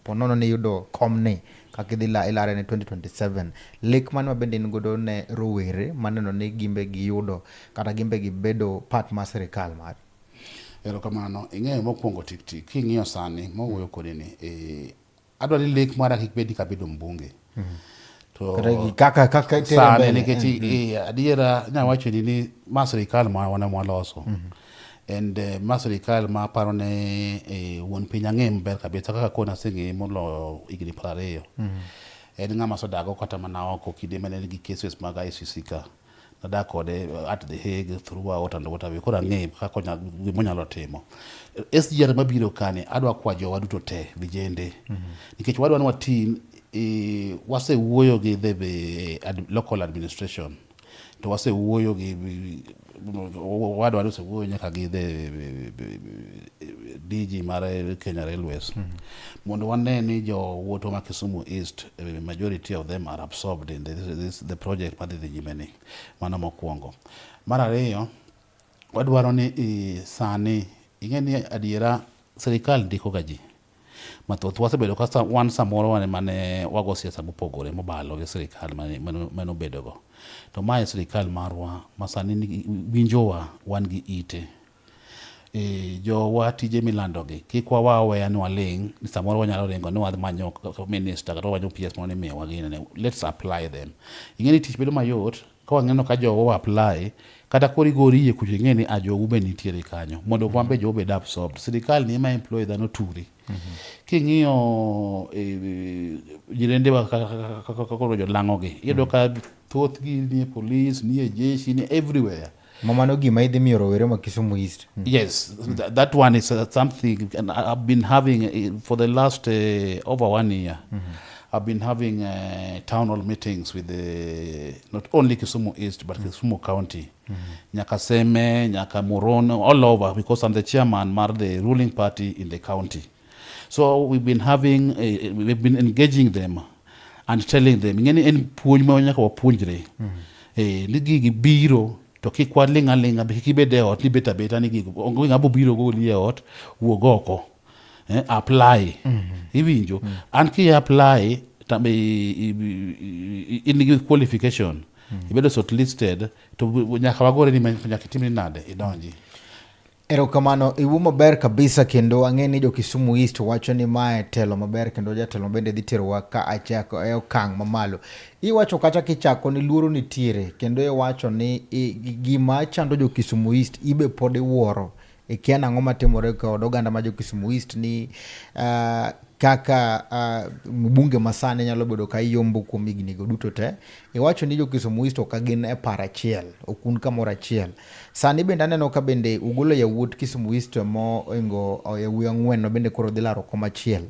ponono ne yudo komne kaka idhi ilare ne 2027 lek mane mabende in godo ne rowere maneno ni gimbe giyudo kata gimbe gibedo part mar sirikal mar. Erokamano, ing'eyo mokwongo tik king'iyo sani mowuoyo kodi ni adwani lek mara kik bedi kabedo mbunge. To kaka sani nikech adiera nyawacho ni ma sirikal ma wana mwaloso and ma sirikal ma paro ne wuon piny ang'e maber kabisa kaka kona seng'e molo higni 20 en ng'ama sodago kata mana oko kinde mane nigi cases mag ICC ka nadak kode at the Hague throughout and whatever kora ng'e kaka gimonyalo timo SGR mabiro kane adwa kwa jowa duto te vijende nikech wadwa ni watin wase wuoyo gi the local administration to wase wuoyo gi wadwa ni wuoyo nyaka gi the DG mar Kenya Railways mondo wane ni jo wuoto ma Kisumu East majority of them are absorbed in the project madhi dhi nyime ni mano mokwongo. Mar ariyo wadwaro ni sani ing'eni adiera sirikal ndiko gaji mathoth wasebedo ka wan samoro mane wago siasa mopogore mobalo gi sirikal mane obedogo to mae sirikal marwa masani winjowa wan gi ite jowa tije milandogi kik waweya ni waling ni samoro wanyalo ringo ni wamanyo minister kata wanyo PS mane miyowa gini let's apply them. Ing'eni tich bedo mayot ka wang'eno ka jowa apply kata kori gorie kucho ing'eni ajowu be nitiere kanyo mondo wambe jowo bed absorbed. Sirikal ni ema employ dhano turi king'iyo jirende kaka jolang'ogi iyudo ka thothgi ni police ni jeshi ni everywhere. Mamano gima idhi miyo rowere ma Kisumu East. Yes, that one is something and I've been having for the last over 1 year. I've been having town hall meetings with not only Kisumu East but Kisumu County, Nyakaseme, Nyakamurono, all over because I'm the chairman of the ruling party in the county. So we've been engaging them and telling them, ngeni en puonj ma nyaka wapuonjre. Ni gigi biro to kik walinga kik bede ot ni beta ni gigi ongo ngabo biro go lie ot wuog oko. Apply. Iwinjo. An ki apply tambe in qualification. Ibedo shortlisted to nyaka wagore ni nyaka timni nade idonji. Erokamano iwu maber kabisa kendo ang'eni jo Kisumu East wacho ni mae telo maber kendo jatelo bende dhi terowa ka achako e okang' mamalo. Iwacho kacha kichako ni luoro nitiere kendo iwacho ni gima chando jo Kisumu East ibe pod iwuoro ikia nang'o matimore kod oganda ma jo Kisumu East ni kaka mbunge masane nyalo bedo ka yombo kuom higni go duto te. Iwacho ni jo Kisumu East ok gin e par achiel, okun kamoro achiel. Sani bende aneno ka bende ugolo yawuot Kisumu East mo ingo yawuoyi 4 no bende koro dhi laro koma achiel.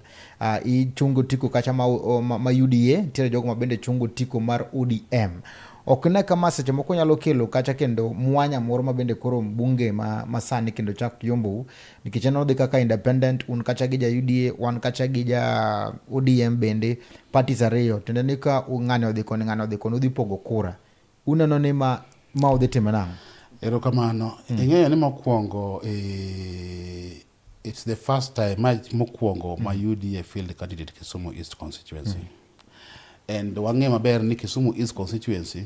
Ichungo tiko kacha ma UDA, tiere jogo ma bende chungo tiko mar ODM. Ok ne kama seche moko nyalo kelo kacha kendo mwanya moro ma bende koro mbunge masani kendo chak yombo nikech en odhi kaka independent un kacha gi ja UDA wan kacha gi ja ODM bende parties ariyo tende ni ka ng'ane odhi koni udhi pogo kura uneno ni ma odhi time nang'o. Erokamano ing'eyo ni mokwongo it's the first time mokwongo ma UDA field candidate Kisumu East constituency and wang'e maber ni Kisumu East constituency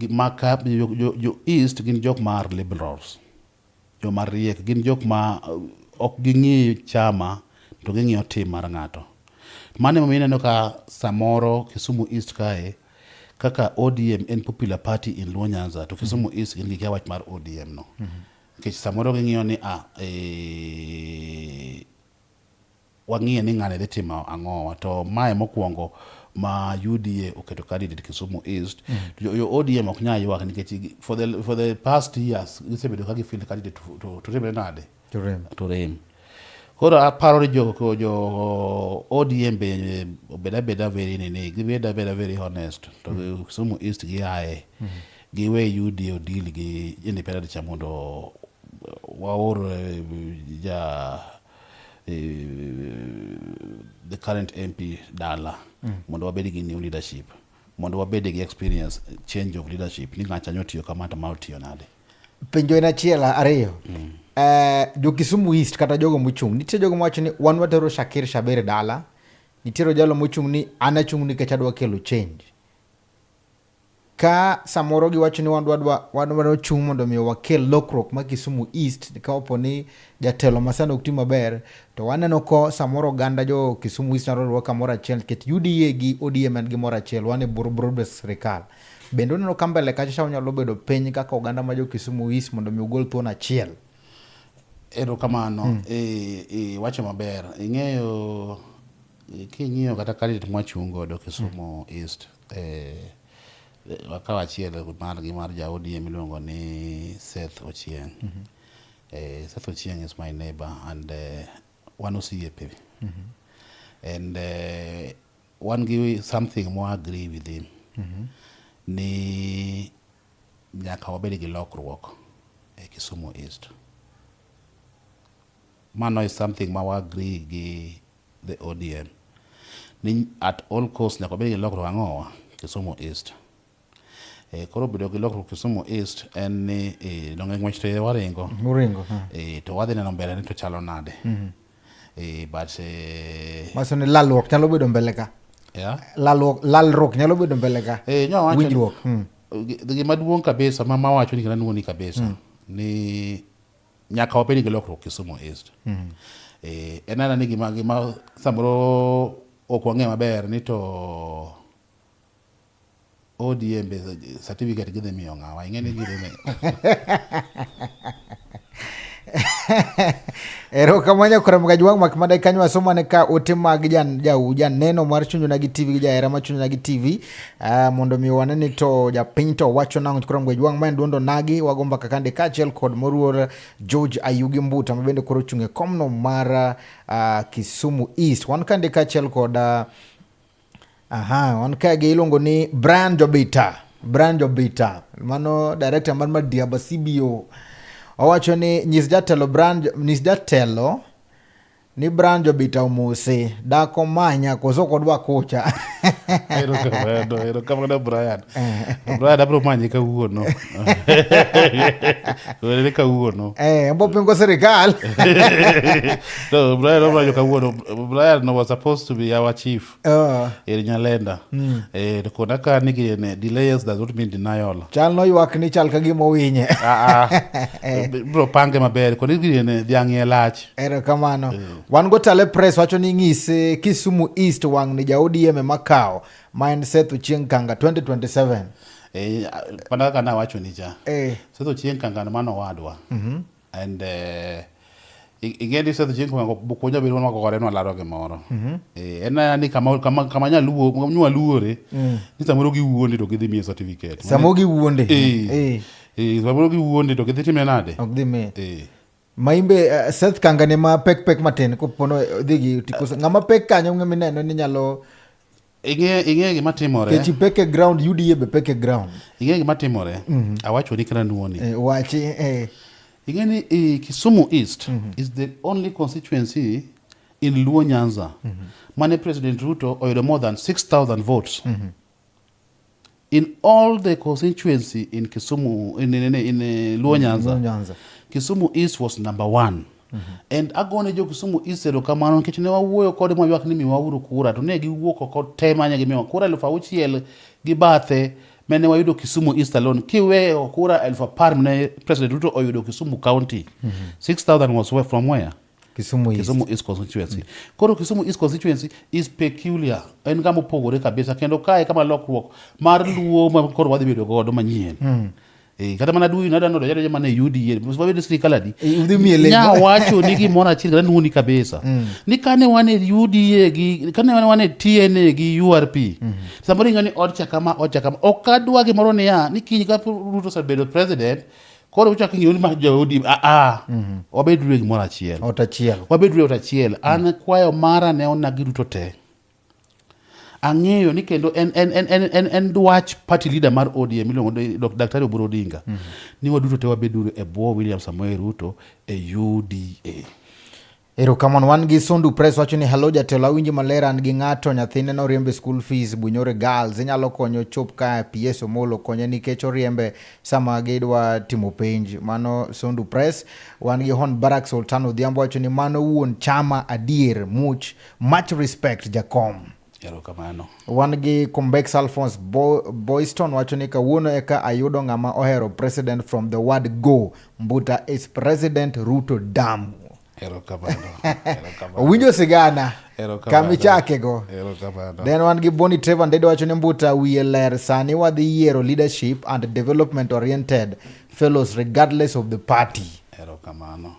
maka jo East gin jok mar liberals jo mariek gin jok ma ok ging'i chama to ging'iyo tim mar ng'ato. Mane momiyo ineno ka samoro Kisumu East kae kaka ODM en popular party in Luo Nyanza to Kisumu East gin gi wach mar ODM no. Nikech samoro ging'iyo ni wang'iye ni ng'ane dhi timo ang'owa to mae mokwongo ma UDA oketo candidate Kisumu East yo ODM ok nyal ywak nikech for the past years gisebedo ka gifil candidate to rem nade to rem. Koro aparo ni jo ODM be beda very nini gibeda very honest to Kisumu East gi ae giwe UDA deal gi independent cha mondo waor the current MP dala mondo wabedi gi new leadership mondo wabedi gi experience change of leadership ni ngacha nyotiyo kamata ma otiyo nade penjo ina chiela ariyo jo Kisumu East kata jogo mochung nitie jogo mawacho ni wan watero Shakir Shabir dala nitie jalo mochung ni ana chung ni kech adwa kelo change ka samoro giwacho ni wan chung mondo mi wakel lokruok ma Kisumu East ka opo ni jatelo masano ok timo maber to waneno ko samoro ganda jo Kisumu East naro kamoro achiel ket UDA gi ODM en gimoro achiel wane buruburu sirikal bende oneno ka mbele kacha nyalo bedo piny kaka oganda ma jo Kisumu East mondo mi ugol thuon achiel. Erokamano wacho maber ing'eyo king'iyo kata candidate mwachungo do Kisumu East wakawa achiel mar ja ODM miluongo ni Seth Ochieng. Seth Ochieng is my neighbor and one osiepe and one give something more agree with him ni nyaka wabedi gi lokruok Kisumu East. Mano is something ma agree gi the ODM ni at all cost nyaka wabedi gi lokruok ang'owa Kisumu East. Koro bedo gi lokruok Kisumu East en ni donge ng'wech to waringo to wadhi neno mbele ni to chalo nade but maso ni lalruok nyalo bedo mbele ka lalruok nyalo bedo mbele ka winjruok gima duong' kabisa ma wacho ni kana ni kabisa ni nyaka wabedi gi lokruok Kisumu East. Enana ni gima samoro ok wang'e maber ni to ODM be certificate gidhi miyo ng'awa ing'eni gidhi ero kamanya kora mga juang mak madai kanyo asoma ne ka ote mag jan neno mar Chuny Onagi TV gi jaera ma Chuny Onagi TV mondo mi waneni to japiny to wacho nango kora mga juang ma Duond Onagi wagomba kakande kachiel kod moruor George Ayugi Mbuta mabende koro chunge komno mar Kisumu East wan kande kachiel kod wan kage ilongo ni Brian Jobita mano director mar Diaba CBO owacho ni nyis jatelo ni Brian Jobita omose dako manya koso kodwa kucha ero kamano Brian abro manye kawuono wele kawuono mbo pingo serikal no Brian obrajo kawuono. Brian was supposed to be our chief Nyalenda to konaka nigi delays does not mean denial chal no ywak ni chal ka gimo winye bro pange maber ko nigi ne dhiang'e lach ero kamano wan go tale press wacho ni ng'ise Kisumu East wang ni ja ODM makao maen Seth Ochieng Kanga 2027 pana kana wacho ni cha Seth Ochieng Kanga mano wadwa and ingeni Seth Ochieng Kanga bukonya biro ma kokore no laro gimoro ena ni kama nyaluo nywa luore ni samoro gi wuonde to gidhi miye certificate samoro gi wuonde samoro gi wuonde to gidhi time nade ok dhi me maimbe Seth Kanga ne ma pek matin kopono dhigi tikusa ngama pek kanyo ngami neno ni nyalo ing'e gima timore kechi peke ground UDA be peke ground ing'e gima timore awacho ni kana nuoni wachi ing'e ni Kisumu East is the only constituency in Luo Nyanza mane President Ruto oyudo more than 6,000 votes in all the constituency in Kisumu in Luo Nyanza. Kisumu East was number 1 and agone jo Kisumu East ero kamano nikech ne wawuoyo kod mwak ni miwauru kura to ne giwuok kod tema nya gimiwa kura 6,000 gi bathe mene wayudo Kisumu East alone kiwe kura 10,000 ne President Ruto oyudo Kisumu County 6,000 was from where Kisumu East constituency. Koro Kisumu East constituency is peculiar. En kama opogore kabisa kendo kae kama lokruok mar luo ma koro wadhi bedo godo manyien. Kata mana duyi nada nodo yado mana UDA msibabede serikali di nya wacho ni gimoro achiel kata nuni kabisa ni kane wane UDA gi kane wane TNA gi URP samoro ngani odcha kama okadwa gimoro ne ya ni kiny ka Ruto sabedo president koro uchak ngiyo ni ma jodi wabedre gimoro achiel wabedre otachiel an kwayo mara ne onagi Ruto te ang'eyo ni kendo en dwach party leader mar ODM miluongo Daktari Oburu Odinga ni waduto te wabeduru e bwo William Samoei Ruto e UDA. Erokamano wan gi Sondu Press wacho ni hello jatelo awinji maler an gi ng'ato nyathine no riembe school fees Bunyore Girls inyalo konyo chop ka PS Omolo konye nikech oriembe sama gidwa timo penj. Mano Sondu Press. Wan gi Hon Barak Sultan Odhiambo wacho ni mano wuon chama adier much respect Jakom. Erokamano. Wan gi Combex Alphonse Boyston wacho ni kawuono eka ayudo ng'ama ohero president from the word go. Mbuta is President Ruto Damu. Erokamano. Winjo sigana kami chake go. Then wan gi Boni Trevor Ndede wacho ni Mbuta wiye ler sani wadhi yiero leadership and development oriented fellows regardless of the party. Erokamano.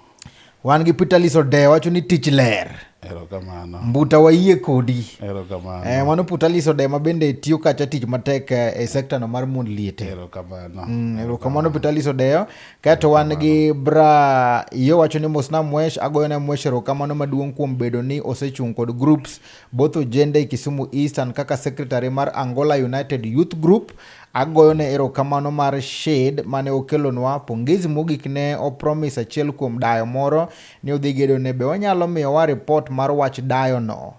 Wan gi Peter Lisode wacho ni tich ler. Erokamano. Mbuta wayie kodi. Erokamano. Mano Peter Lisode mabende tiyo kacha tich matek e sekta no mar mond liete. Erokamano. Erokamano Peter Lisode. Kato wan gi Bra yo wacho ni Mosna Mwesh agoyone Mwesh erokamano maduong' kuom bedo ni osechung kod groups both ojende Kisumu Eastern kaka secretary mar Angola United Youth Group. Agoyone erokamano mar Shade mane okelonwa pongezi mogik ne o promise achiel kuom dayo moro ni odhi gedo ne be wanyalo miyo wa report mar wach dayo no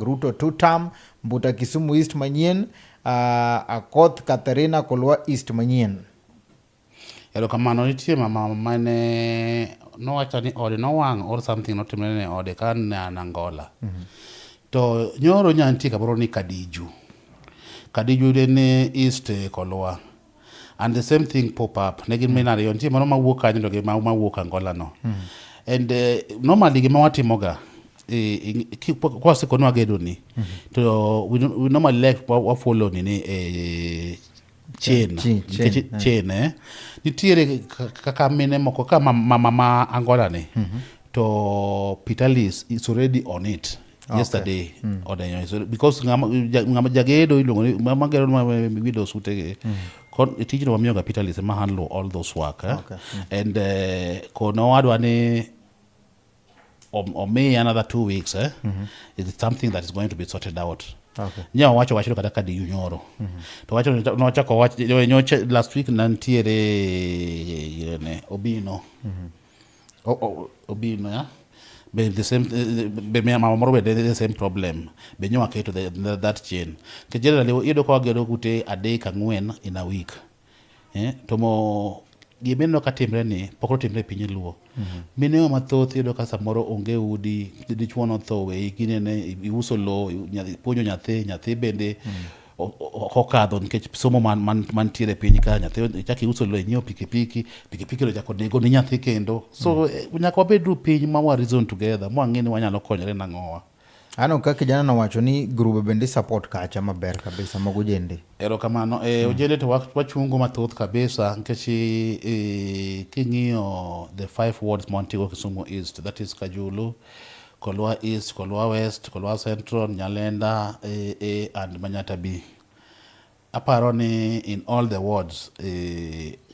#Ruto 2-term Mbuta Kisumu East manyien Akoth Katharina Kolwa East manyien. Erokamano nitie mama mane nowacho ni ode nowang' or something notimre ne ode kan Angola. To nyoro nyantie kamoro ni Kadiju ne East Kolwa. And the same thing pop up. Negin menari yontie mano mawuok kanyo to gi mawuok Angola no. And normally gima watimoga kwa sekonwa gedo ni to we normally like wa follow ni chain nitiere kaka mine moko kama mama Angola ni to Pitalis is already on it. Yesterday so because ngama jagedo ilongo mama gero video sute tijino wamiyo ga Pitalis ma handle all those work and kono wadwa ni or may another 2 weeks it's something that is going to be sorted out. Nyawa wacho kata kadi yunyoro to wacho no chako wacho nyocha last week nantiere Obino Obino ya be the same be me mama the same problem be nyawa keto that chain ke generally ido ko gero kute adek ang'wen in a week tomo gimeno katimre ni pokro timre piny Luo mineo mathoth ido ka samoro onge udi dichuo no tho we kinene iuso lo puonjo nyathi bende okadho nikech somo man tiere piny ka nyathi chaki uso lo nyiewo pikipiki lo chako nego ni nyathi kendo so nyaka wabedru piny ma wa reason together mwang'eni wanyalo konyore nang'owa. Ano ka kijana no wacho ni grube bende support kacha maber kabisa mago jende. Erokamano ojende to wachungo mathoth kabisa nikech king'iyo the 5 wards Montigo Kisumu East, that is Kajulu, Kolwa East, Kolwa West, Kolwa Central, Nyalenda and Manyata B. Aparo ni in all the wards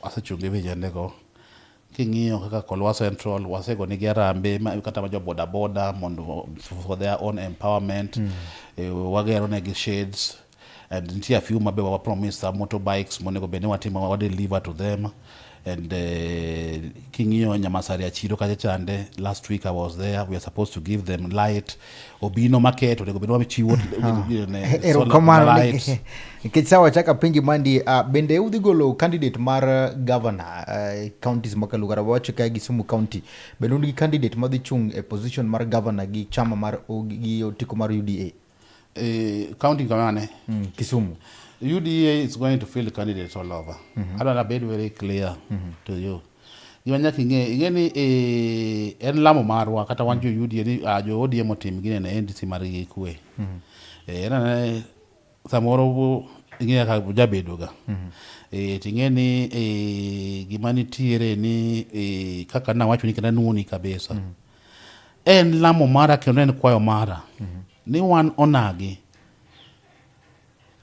asechunge vijende go king'iyo kaka Kolwa Central wasego ni Garambe kata majo boda mondo for their own empowerment wagero negi shades and nitie a few mabe wa promise some motorbikes monego bene watimo wa deliver to them and king'iyo Nyamasari Achiro kacha chande last week I was there. We are supposed to give them light Obino market onego bene wachiwo light kisawa chaka pingi mandi bende udhi golo candidate mar governor counties makalugara wacho ka Kisumu county bende udhi candidate madhi chung e position mar governor gi chama mar gi otiko mar UDA county kamane Kisumu UDA is going to field candidates all over. I don't have been very clear to you. gima nyaka ing'e ni en lamo marwa kata wan jo UDA ni jo ODM otim gine ne NDC mar gi kwe. En samoro ing'e kaka jabedo ga. Ting'e ni gima nitiere ni kaka nawacho ni kenda nuoni kabisa. En lamo mara kendo en kwayo mara. Ni wan onagi.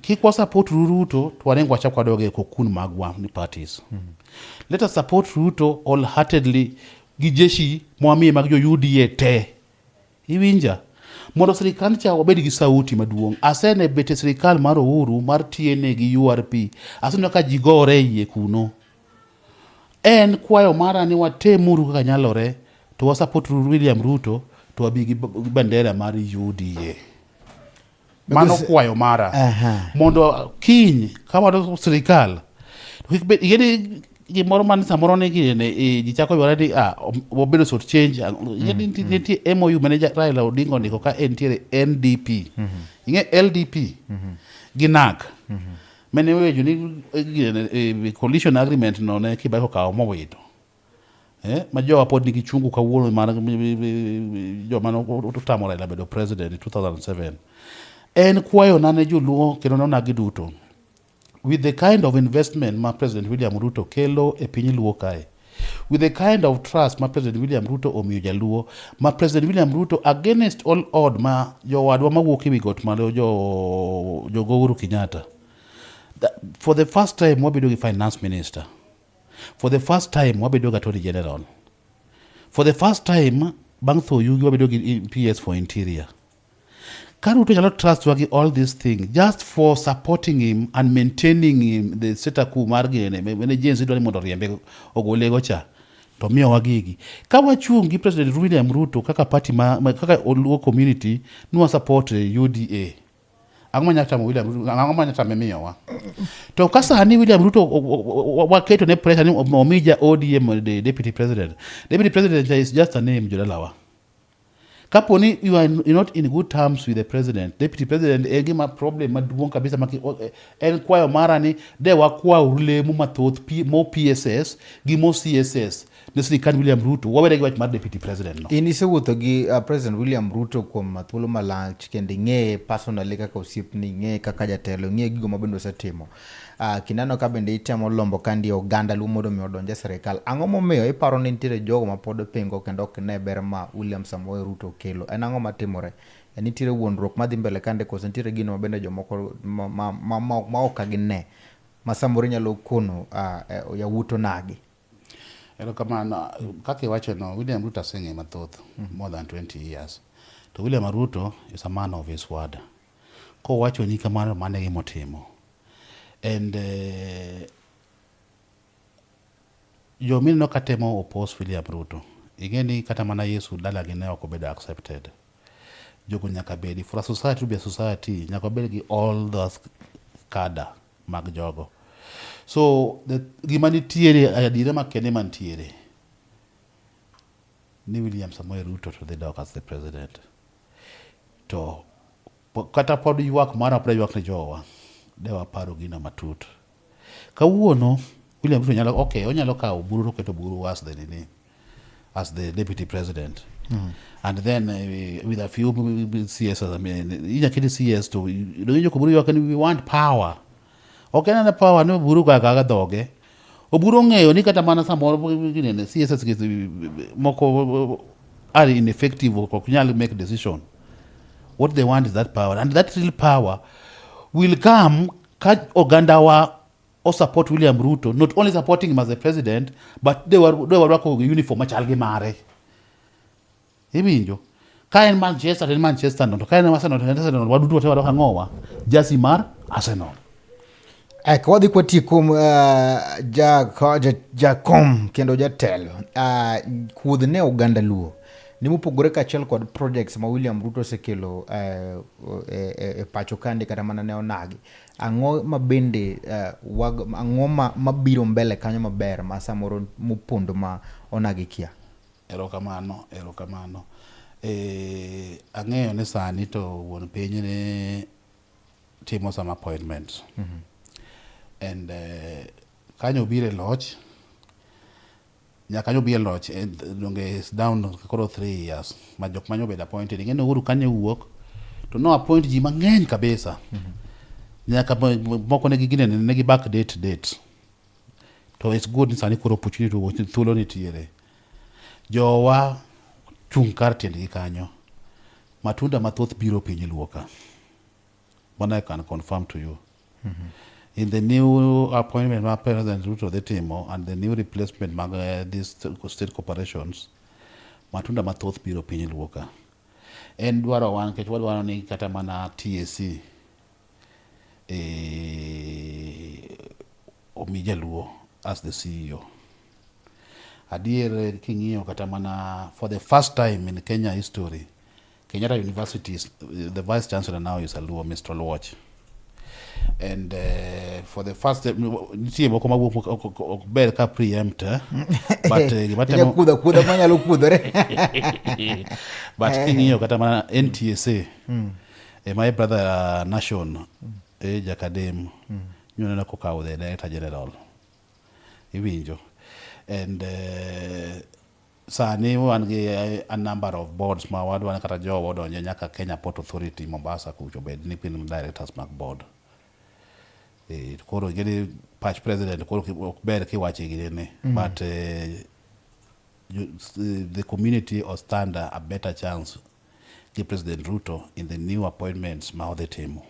Kik wa support Ruto to warengo wachak wadoge kokun magwa ni parties. Let us support Ruto wholeheartedly gi jeshi mwamiye mag jo UDA te. Iwinja. Mondo sirikal cha wabed gi sauti maduong'. Asene bete sirikal mar Uhuru mar TNA gi URP. Asene ka jigore yie kuno. En kwayo mara ni watemuru kaka nyalore to wa support William Ruto to wabi gi bandera mar UDA. Mano kwayo mara. Mondo kiny kama sirikal. Igeni gimoro man samoro ni gine jichako yore ni wabedo sort change niti MOU manager Raila Odinga ndiko ka entiere NDP LDP ginak mene wejo ni coalition agreement no ne kibako kawo mowito ma jowa pod nigi chungu kawuono mar joma notamo Raila bedo president in 2007 en kwayo nane joluo kendo nonagi duto. With the kind of investment ma President William Ruto kelo e piny Luo kae, with the kind of trust ma President William Ruto omiyo Jaluo, ma President William Ruto against all odd ma jowadwa mawuok ewi got malo jo Uhuru Kenyatta. For the first time wabedo gi finance minister. For the first time wabedo gi attorney general. For the first time bang' tho Ayugi wabedo gi PS for interior. Ruto cannot trust wagi all these things just for supporting him and maintaining him the status quo mar gene mene jensi dwani mondo riembe ogolego cha to miyo wagigi ka wachung gi President William Ruto kaka party kaka Luo community nwa support UDA ang'o nyachamo William Ruto ang'o nyachamo miyowa to kasa ni William Ruto waketo ne pressure ni omija ODM the deputy president is just a name jodalawa. Kaponi you're not in good terms with the president, deputy president egima problem maduong kabisa en kwayo mara ni de wakwa urlemu mathoth mo PSS gi mo CSS ne sirikal William Ruto wawere gi wach mar deputy president no. In isewuotho gi President William Ruto kuom thuolo malach kendo ng'e personally kaka osiepni ng'e kaka jatelo ng'e gigo mabende osetimo. Kinano ka bende itemo lombo kandi oganda Luo mondo mi odonje sirikal. Ang'o momiyo iparo ni nitiere jogo ma pod pingo kendo ok ne ber ma William Samoei Ruto kelo? En ang'o matimore? Nitiere wuondruok madhi mbele kande koso nitiere gino mabende jomoko ma ok gine ma samoro nyalo kono yawuot Onagi? Kamano kaka iwacho no William Ruto aseng'e mathoth more than 20 years. To William Ruto is a man of his word. Ko wacho ni kamano mane gimotimo. And jomini no katemo oppose William Ruto. Igeni kata mana Yesu dala gine ok obedo accepted. Jogo nyaka bedi for a society to be a society nyaka bedi gi all those kada mag jogo. So gima nitiere adire makende mantiere ni William Samoei Ruto to the dog as the president. To kata pod ywak mara pre ywak ne jowa dewa paro gino matut. Kawuono William Ruto onyalo kawo buru keto buru as the deputy president. And then with a few CS, I mean, in CS to we want power. Okay, na power no buru ga doge. Oburu ng'eyo ni kata mana samoro CS moko are ineffective or kunyal make decision. What they want is that power, and that real power will come ka ogandawa or support William Ruto, not only supporting him as the president, but they were working uniform machal gi mare. Ibinjo. Ka en Manchester no, ka en Arsenal wadudu wate wadwa ng'owa. Jasi mar Arsenal. Wadhi kwa tikum jakom kendo jatelo. Kuodh ne oganda Luo. Ni mopogore kachiel kod projects ma William Ruto osekelo e pacho kande kata mana ne Onagi. Ang'o mabende ang'o mabiro mbele kanyo maber ma samoro mopondo ma Onagi kia? Erokamano. Ang'eyo ni sani to wuon piny ne timo some appointments. Mm-hmm... . And kanyo bire loch, nyaka nyo biel loch donge is down koro 3 years ma jok manyo bed appointed ngene Uhuru kanye wuok to no appoint ji mang'eny kabisa nyaka moko ne gigine ne gi back date to it's good ni sani koro opportunity to watch thuolo nitiere jowa chung kar tiendgi kanyo matunda mathoth biro piny luoka but I can confirm to you in the new appointment of President Ruto the timo and the new replacement mag these state corporations matunda mathoth biro piny luoka en dwaro wan kech wadwaro ni kata mana TSC omi Jaluo as the CEO adier king'iyo kata mana for the first time in Kenya history Kenyatta University the vice chancellor now is a Luo, Mr. Luos. And for the first nitie moko mawuok ok ber ka preempt but kuda manyalo kudore but king'iyo kata mana NTSA my brother Nation Jakadem nyonena kokawo the director general iwinjo and sani wan gi a number of boards ma wadwa kata jowo donjo nyaka Kenya Port Authority Mombasa kucho bed ni pin directors mag board koro gini patch president koro ok ber kiwache gine but the community or stand a better chance give President Ruto in the new appointments ma odhi timo.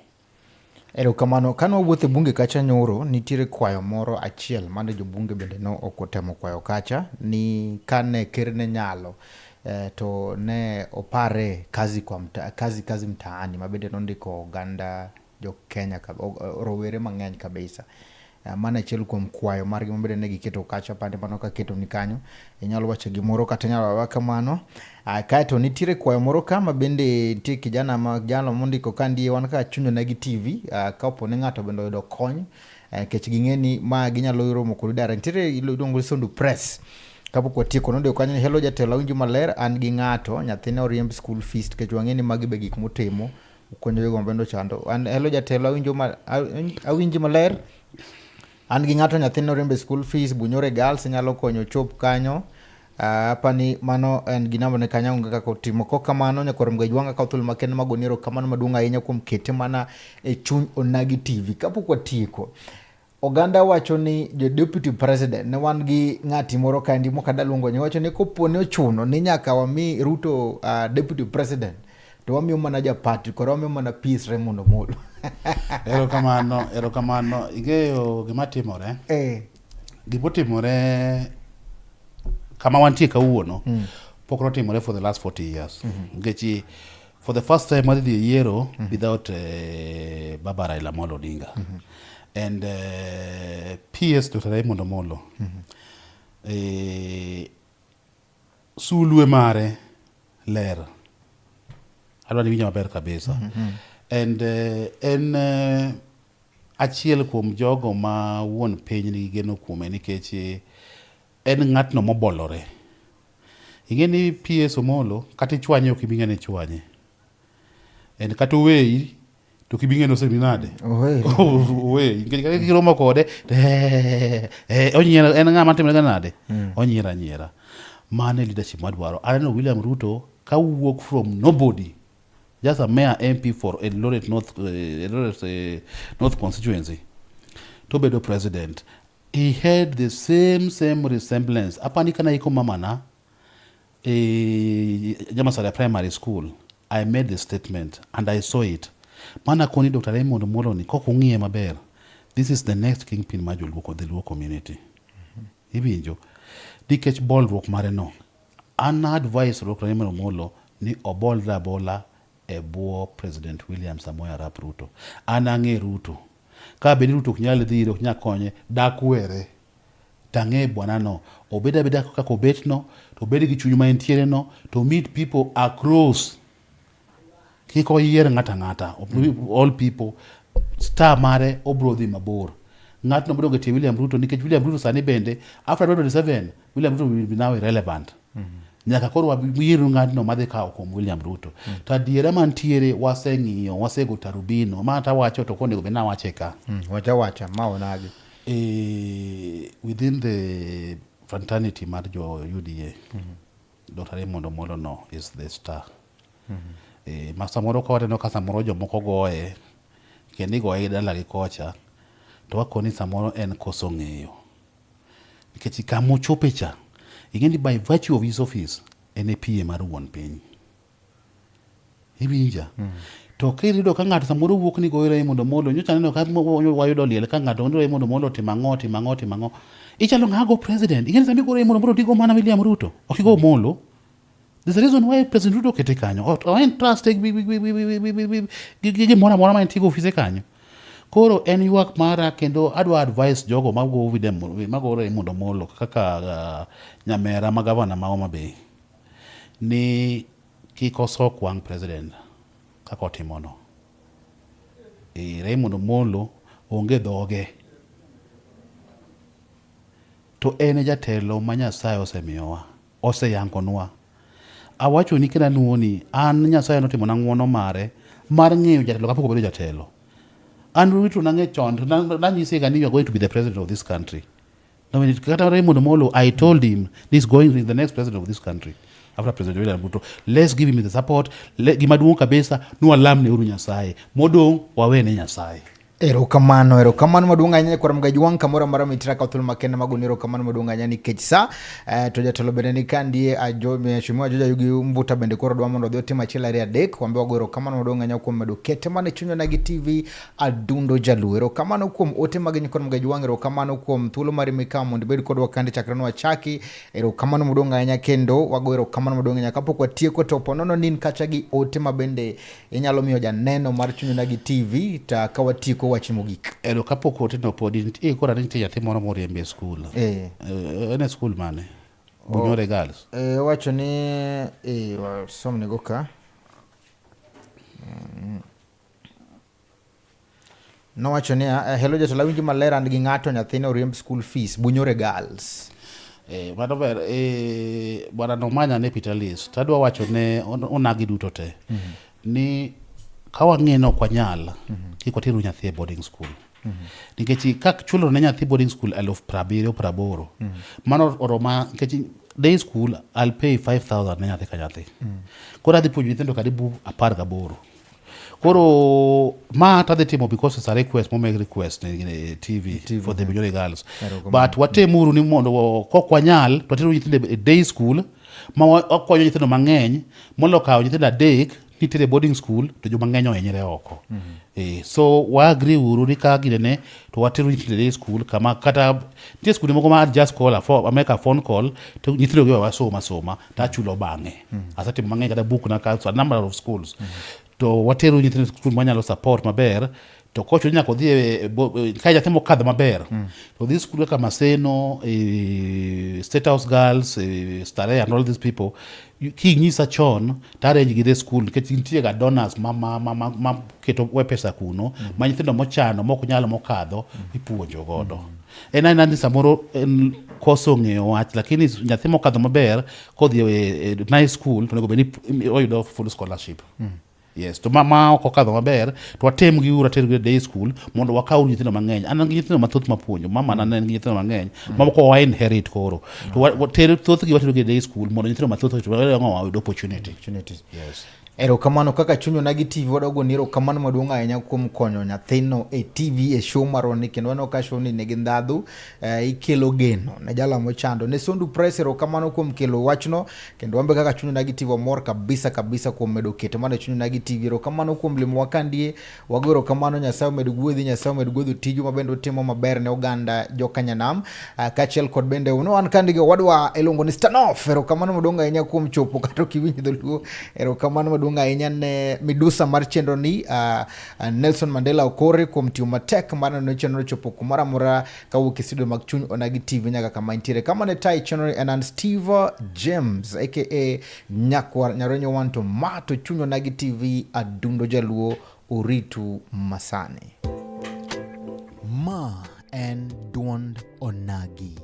Erokamano kano wuothe bunge kacha nyoro nitiere kwayo moro achiel mane jo bunge bende no okotemo kwayo kacha ni kane kerne nyalo to ne opare kazi kwa kazi mtaani mabende nondiko ganda jo Kenya rowere mang'eny kabisa mana achiel kuom kwayo margi mabende ne giketo kacha pande mano ka keto ni kanyo inyalo wacho gimoro kata nyalo wacho kamano kaeto nitiere kwayo moro kama bende nitie kijana ma jalo mondiko kandi wan ka Chuny Onagi TV kapo ne ng'ato bende oyudo kony kech ging'eni ma ginyalo romo kod dara nitiere iluongo Sondu Press kapo kwa tieko nondio kanyo ni hello jatelo awinjo maler an gi ng'ato nyathine oriemb school fees kech wang'eni magi be gik motimo konyo go bendo chando an hello jatelo awinjo maler an gi ng'ato nyathine oriemb school fees Bunyore Girls nyalo konyo chop kanyo apani mano en ginamo ne kanya unga kako timo ko kamano nyakoro mgajwanga ka thul maken magonero kamano madunga ahinya kuom kete mana e Chuny Onagi TV kapo kwa tieko oganda wacho ni jo deputy president ne wan gi ng'ati moro kandi mokadaluongo ni wacho ni kopone ochuno ni nyaka wami Ruto deputy president to wamiyo mana japati koro wamiyo mana peace Raymond Omolo erokamano igeyo gima timore gibotimore kama wantie kawuono pok notimore for the last 40 years ngechi for the first time wadhi the year without Baba Raila Amolo Odinga and PS Dr. Raymond Omolo sulwe mare ler adwa ni winjo maber kabisa and en achiel kuom jogo ma wuon piny ni geno kuome nikech en ng'atno mobolore ingeni PS Omolo kata chwanye ok ibingene chwanye en kata weyi to kibingeno seminade we ingeni kiromo kode onyiera en ng'ama timre nade onyiera mane leadership madwaro aneno William Ruto ka wuok from nobody just a mayor MP for Eldoret North constituency to bedo president he had the same resemblance apani kana iko mama na Jamasara primary school I made the statement and I saw it mana koni Dr. Raymond Omolo ni kokung'ie maber this is the next kingpin ma joluo the Luo community ibinjo dikech bolruok mare no an advice Dr. Raymond Omolo ni obola e bwo President William Samoei Arap Ruto anang'e Ruto ka bedi Ruto nyalo dhiro nya konye dak were tang'e bwana no obeda kaka obetno to bedi gi chuny ma entiere no to meet people across kiko yier ng'ata all people star mare obrodhi mabor ng'atno biro gete William Ruto nikech William Ruto sani bende after 2027 William Ruto will be now irrelevant nyaka koro wabiru ng'atno madhi kawo kuom William Ruto to adiera mantiere waseng'iyo wasego tarubino mata wacho to konego bena wache ka wacha ma Onagi within the fraternity mar jo UDA. Dr. Raymond Omolo no is the star. Ma samoro ka waneno ka samoro jomoko goye kendo igoye dala gi kocha, to wakoni samoro en koso ng'eyo. Nikech kama ochope cha, ing'eni by virtue of his office, en e PA mar wuon piny. Iwinja? To kiyudo ka ng'ato samoro wuok ni goyo Raymond Omolo, nyocha neno ka wayudo liel ka ng'ato ni Raymond Omolo timo ang'o. Ichalo ng'ago president. Ing'eni sami goyo Raymond Omolo tigo mana William Ruto. Ok igo Omolo. There's a reason why President Ruto kete kanyo. O en trust gigi mora ma entigo office kanyo. Koro en ywak mara kendo adwa advice jogo mago Raymond Omolo kaka nyamera ma gavana ma Homa Bay ni kik osok wang' president kaka otimono. Raymond Omolo onge dhoge, to en jatelo ma Nyasaye osemiyowa, oseyangonwa. Awacho ni kenda nuoni an Nyasaye notimo na ng'wono mare mar ng'eyo jatelo kapok obedo jatelo. An Ruto nang'e chon, nanyise ga ni you are going to be the president of this country. Now when it kata Raymond Omolo, I told him this going to be the next president of this country after President William Ruto. Let's give him the support. Gimaduong' kabisa nualamne uru Nyasaye, modong' wawene Nyasaye. Erokamano maduong' ahinya kuom Gajwang' kamoro amora mitira ka thul makende mago erokamano maduong' ahinya nikech sa to jatelo bende ni kandie Mheshimiwa Ayugi Mbuta bende koro dwa mondo odhi otim achiel ariyo adek, wambe wago erokamano maduong' ahinya kuom medo kete mane Chuny Onagi TV Adundo Jaluo. Erokamano kuom ote mageny kuom Gajwang', erokamano kuom thuolo mari mikawo mondo ibed kodwa kande chakre nwachaki. Erokamano maduong' ahinya kendo wago erokamano maduong' ahinya kapok watieko to ponono nin kacha gi ote mabende inyalo miyo janeno mar Chuny Onagi TV ta ka watieko wachimo gik. Ero kapok otino podi kora nitie nyathi moro moriembe skul. En skul mane? Bunyore Girls. Wacho ni somne go ka. No wacho ni hello jatelo awinji maler and gi ng'ato nyathine oriemb school fees Bunyore Girls. Mano ber, bwana nomanya ne Peter List. Tadwa wacho ne Onagi duto te. Ni kawa ng'eno kwa nyal kik watiru nyathi e boarding school. Nikech kak chulo ne nyathi boarding school 70,000 mano oroma, nikech day school I'll pay 5,000 ne nyathi ka nyathi. Koro adhi puonjo nyithindo karibu 18. Koro ma tadhi timo because it's a request, make request in TV for the Bunyore Girls. But watemuru ni mondo kwa nyal twatiru nyithindo e day school ma wakonyo nyithindo mang'eny molo kawo nyithindo adek nitere boarding school to joma ng'eny ohinyore oko. So wa agree uru ni ka gine to watiru nyithindo day school kama kata nitie school moko ma just call make a phone call to nyithindo go wasoma ta chulo bang'e. Asatimo mang'eny kata book na ka a number of schools. To watiru nyithindo school manyalo support maber. To kocho nyako dhi ka nyathi mokadho maber. To this school kaka Maseno, State House Girls, Starehe and all these people, kinyisa chon to arrange gi the school nikech nitie ga donors ma keto we pesa kuno ma nyithindo mochano mok nyalo mokadho ipuonjo godo. En ani samoro en koso ng'eyo wach, lakini nyathi mokadho maber kodhi e nice school to nego beni oyudo full scholarship. Yes, to mama okokadho maber to watem gi ura ter gi day school mondo wakaw nyithindo mang'eny. An gi nyithindo mathoth mapuonjo, mama na gi nyithindo mang'eny mamoko wa inherit koro. To ter thoth gi water gi day school mondo nyithindo mathoth to wayudo opportunities. Yes. Erokamano kaka Chuny Onagi TV wadogo ni erokamano maduong' ahinya kuom konyo nyathino e TV e show maroni kendo waneno ka show ni nigi ndhadhu ikelo geno ne jala mochando ne Sondu Press. Erokamano kuom kelo wachno kendo wambe kaka Chuny Onagi TV mor kabisa kuom medo kete mane Chuny Onagi TV. Erokamano kuom limo wakandie wago erokamano Nyasaye med gwedho tiju mabende utimo maber ne oganda jokanyanam kachiel kod bende uno an kandige wadwa elongo ni Stanoff. Erokamano maduong' ahinya kuom chopo kata kiwinjo dholuo. Erokamano maduong' ahinya ne midusa mar chenro ni Nelson Mandela Okore kuom tiyo matek mar no chenro chopo kumoro amora kawuok e studio mag Chuny Onagi TV nyaka kama intiere. Kama ne tai chenro en Steve James aka Nyakwar Nyaronyo Wanto Mato Chuny Onagi TV Adundo Jaluo Uritu Masane. Ma en Duond Onagi.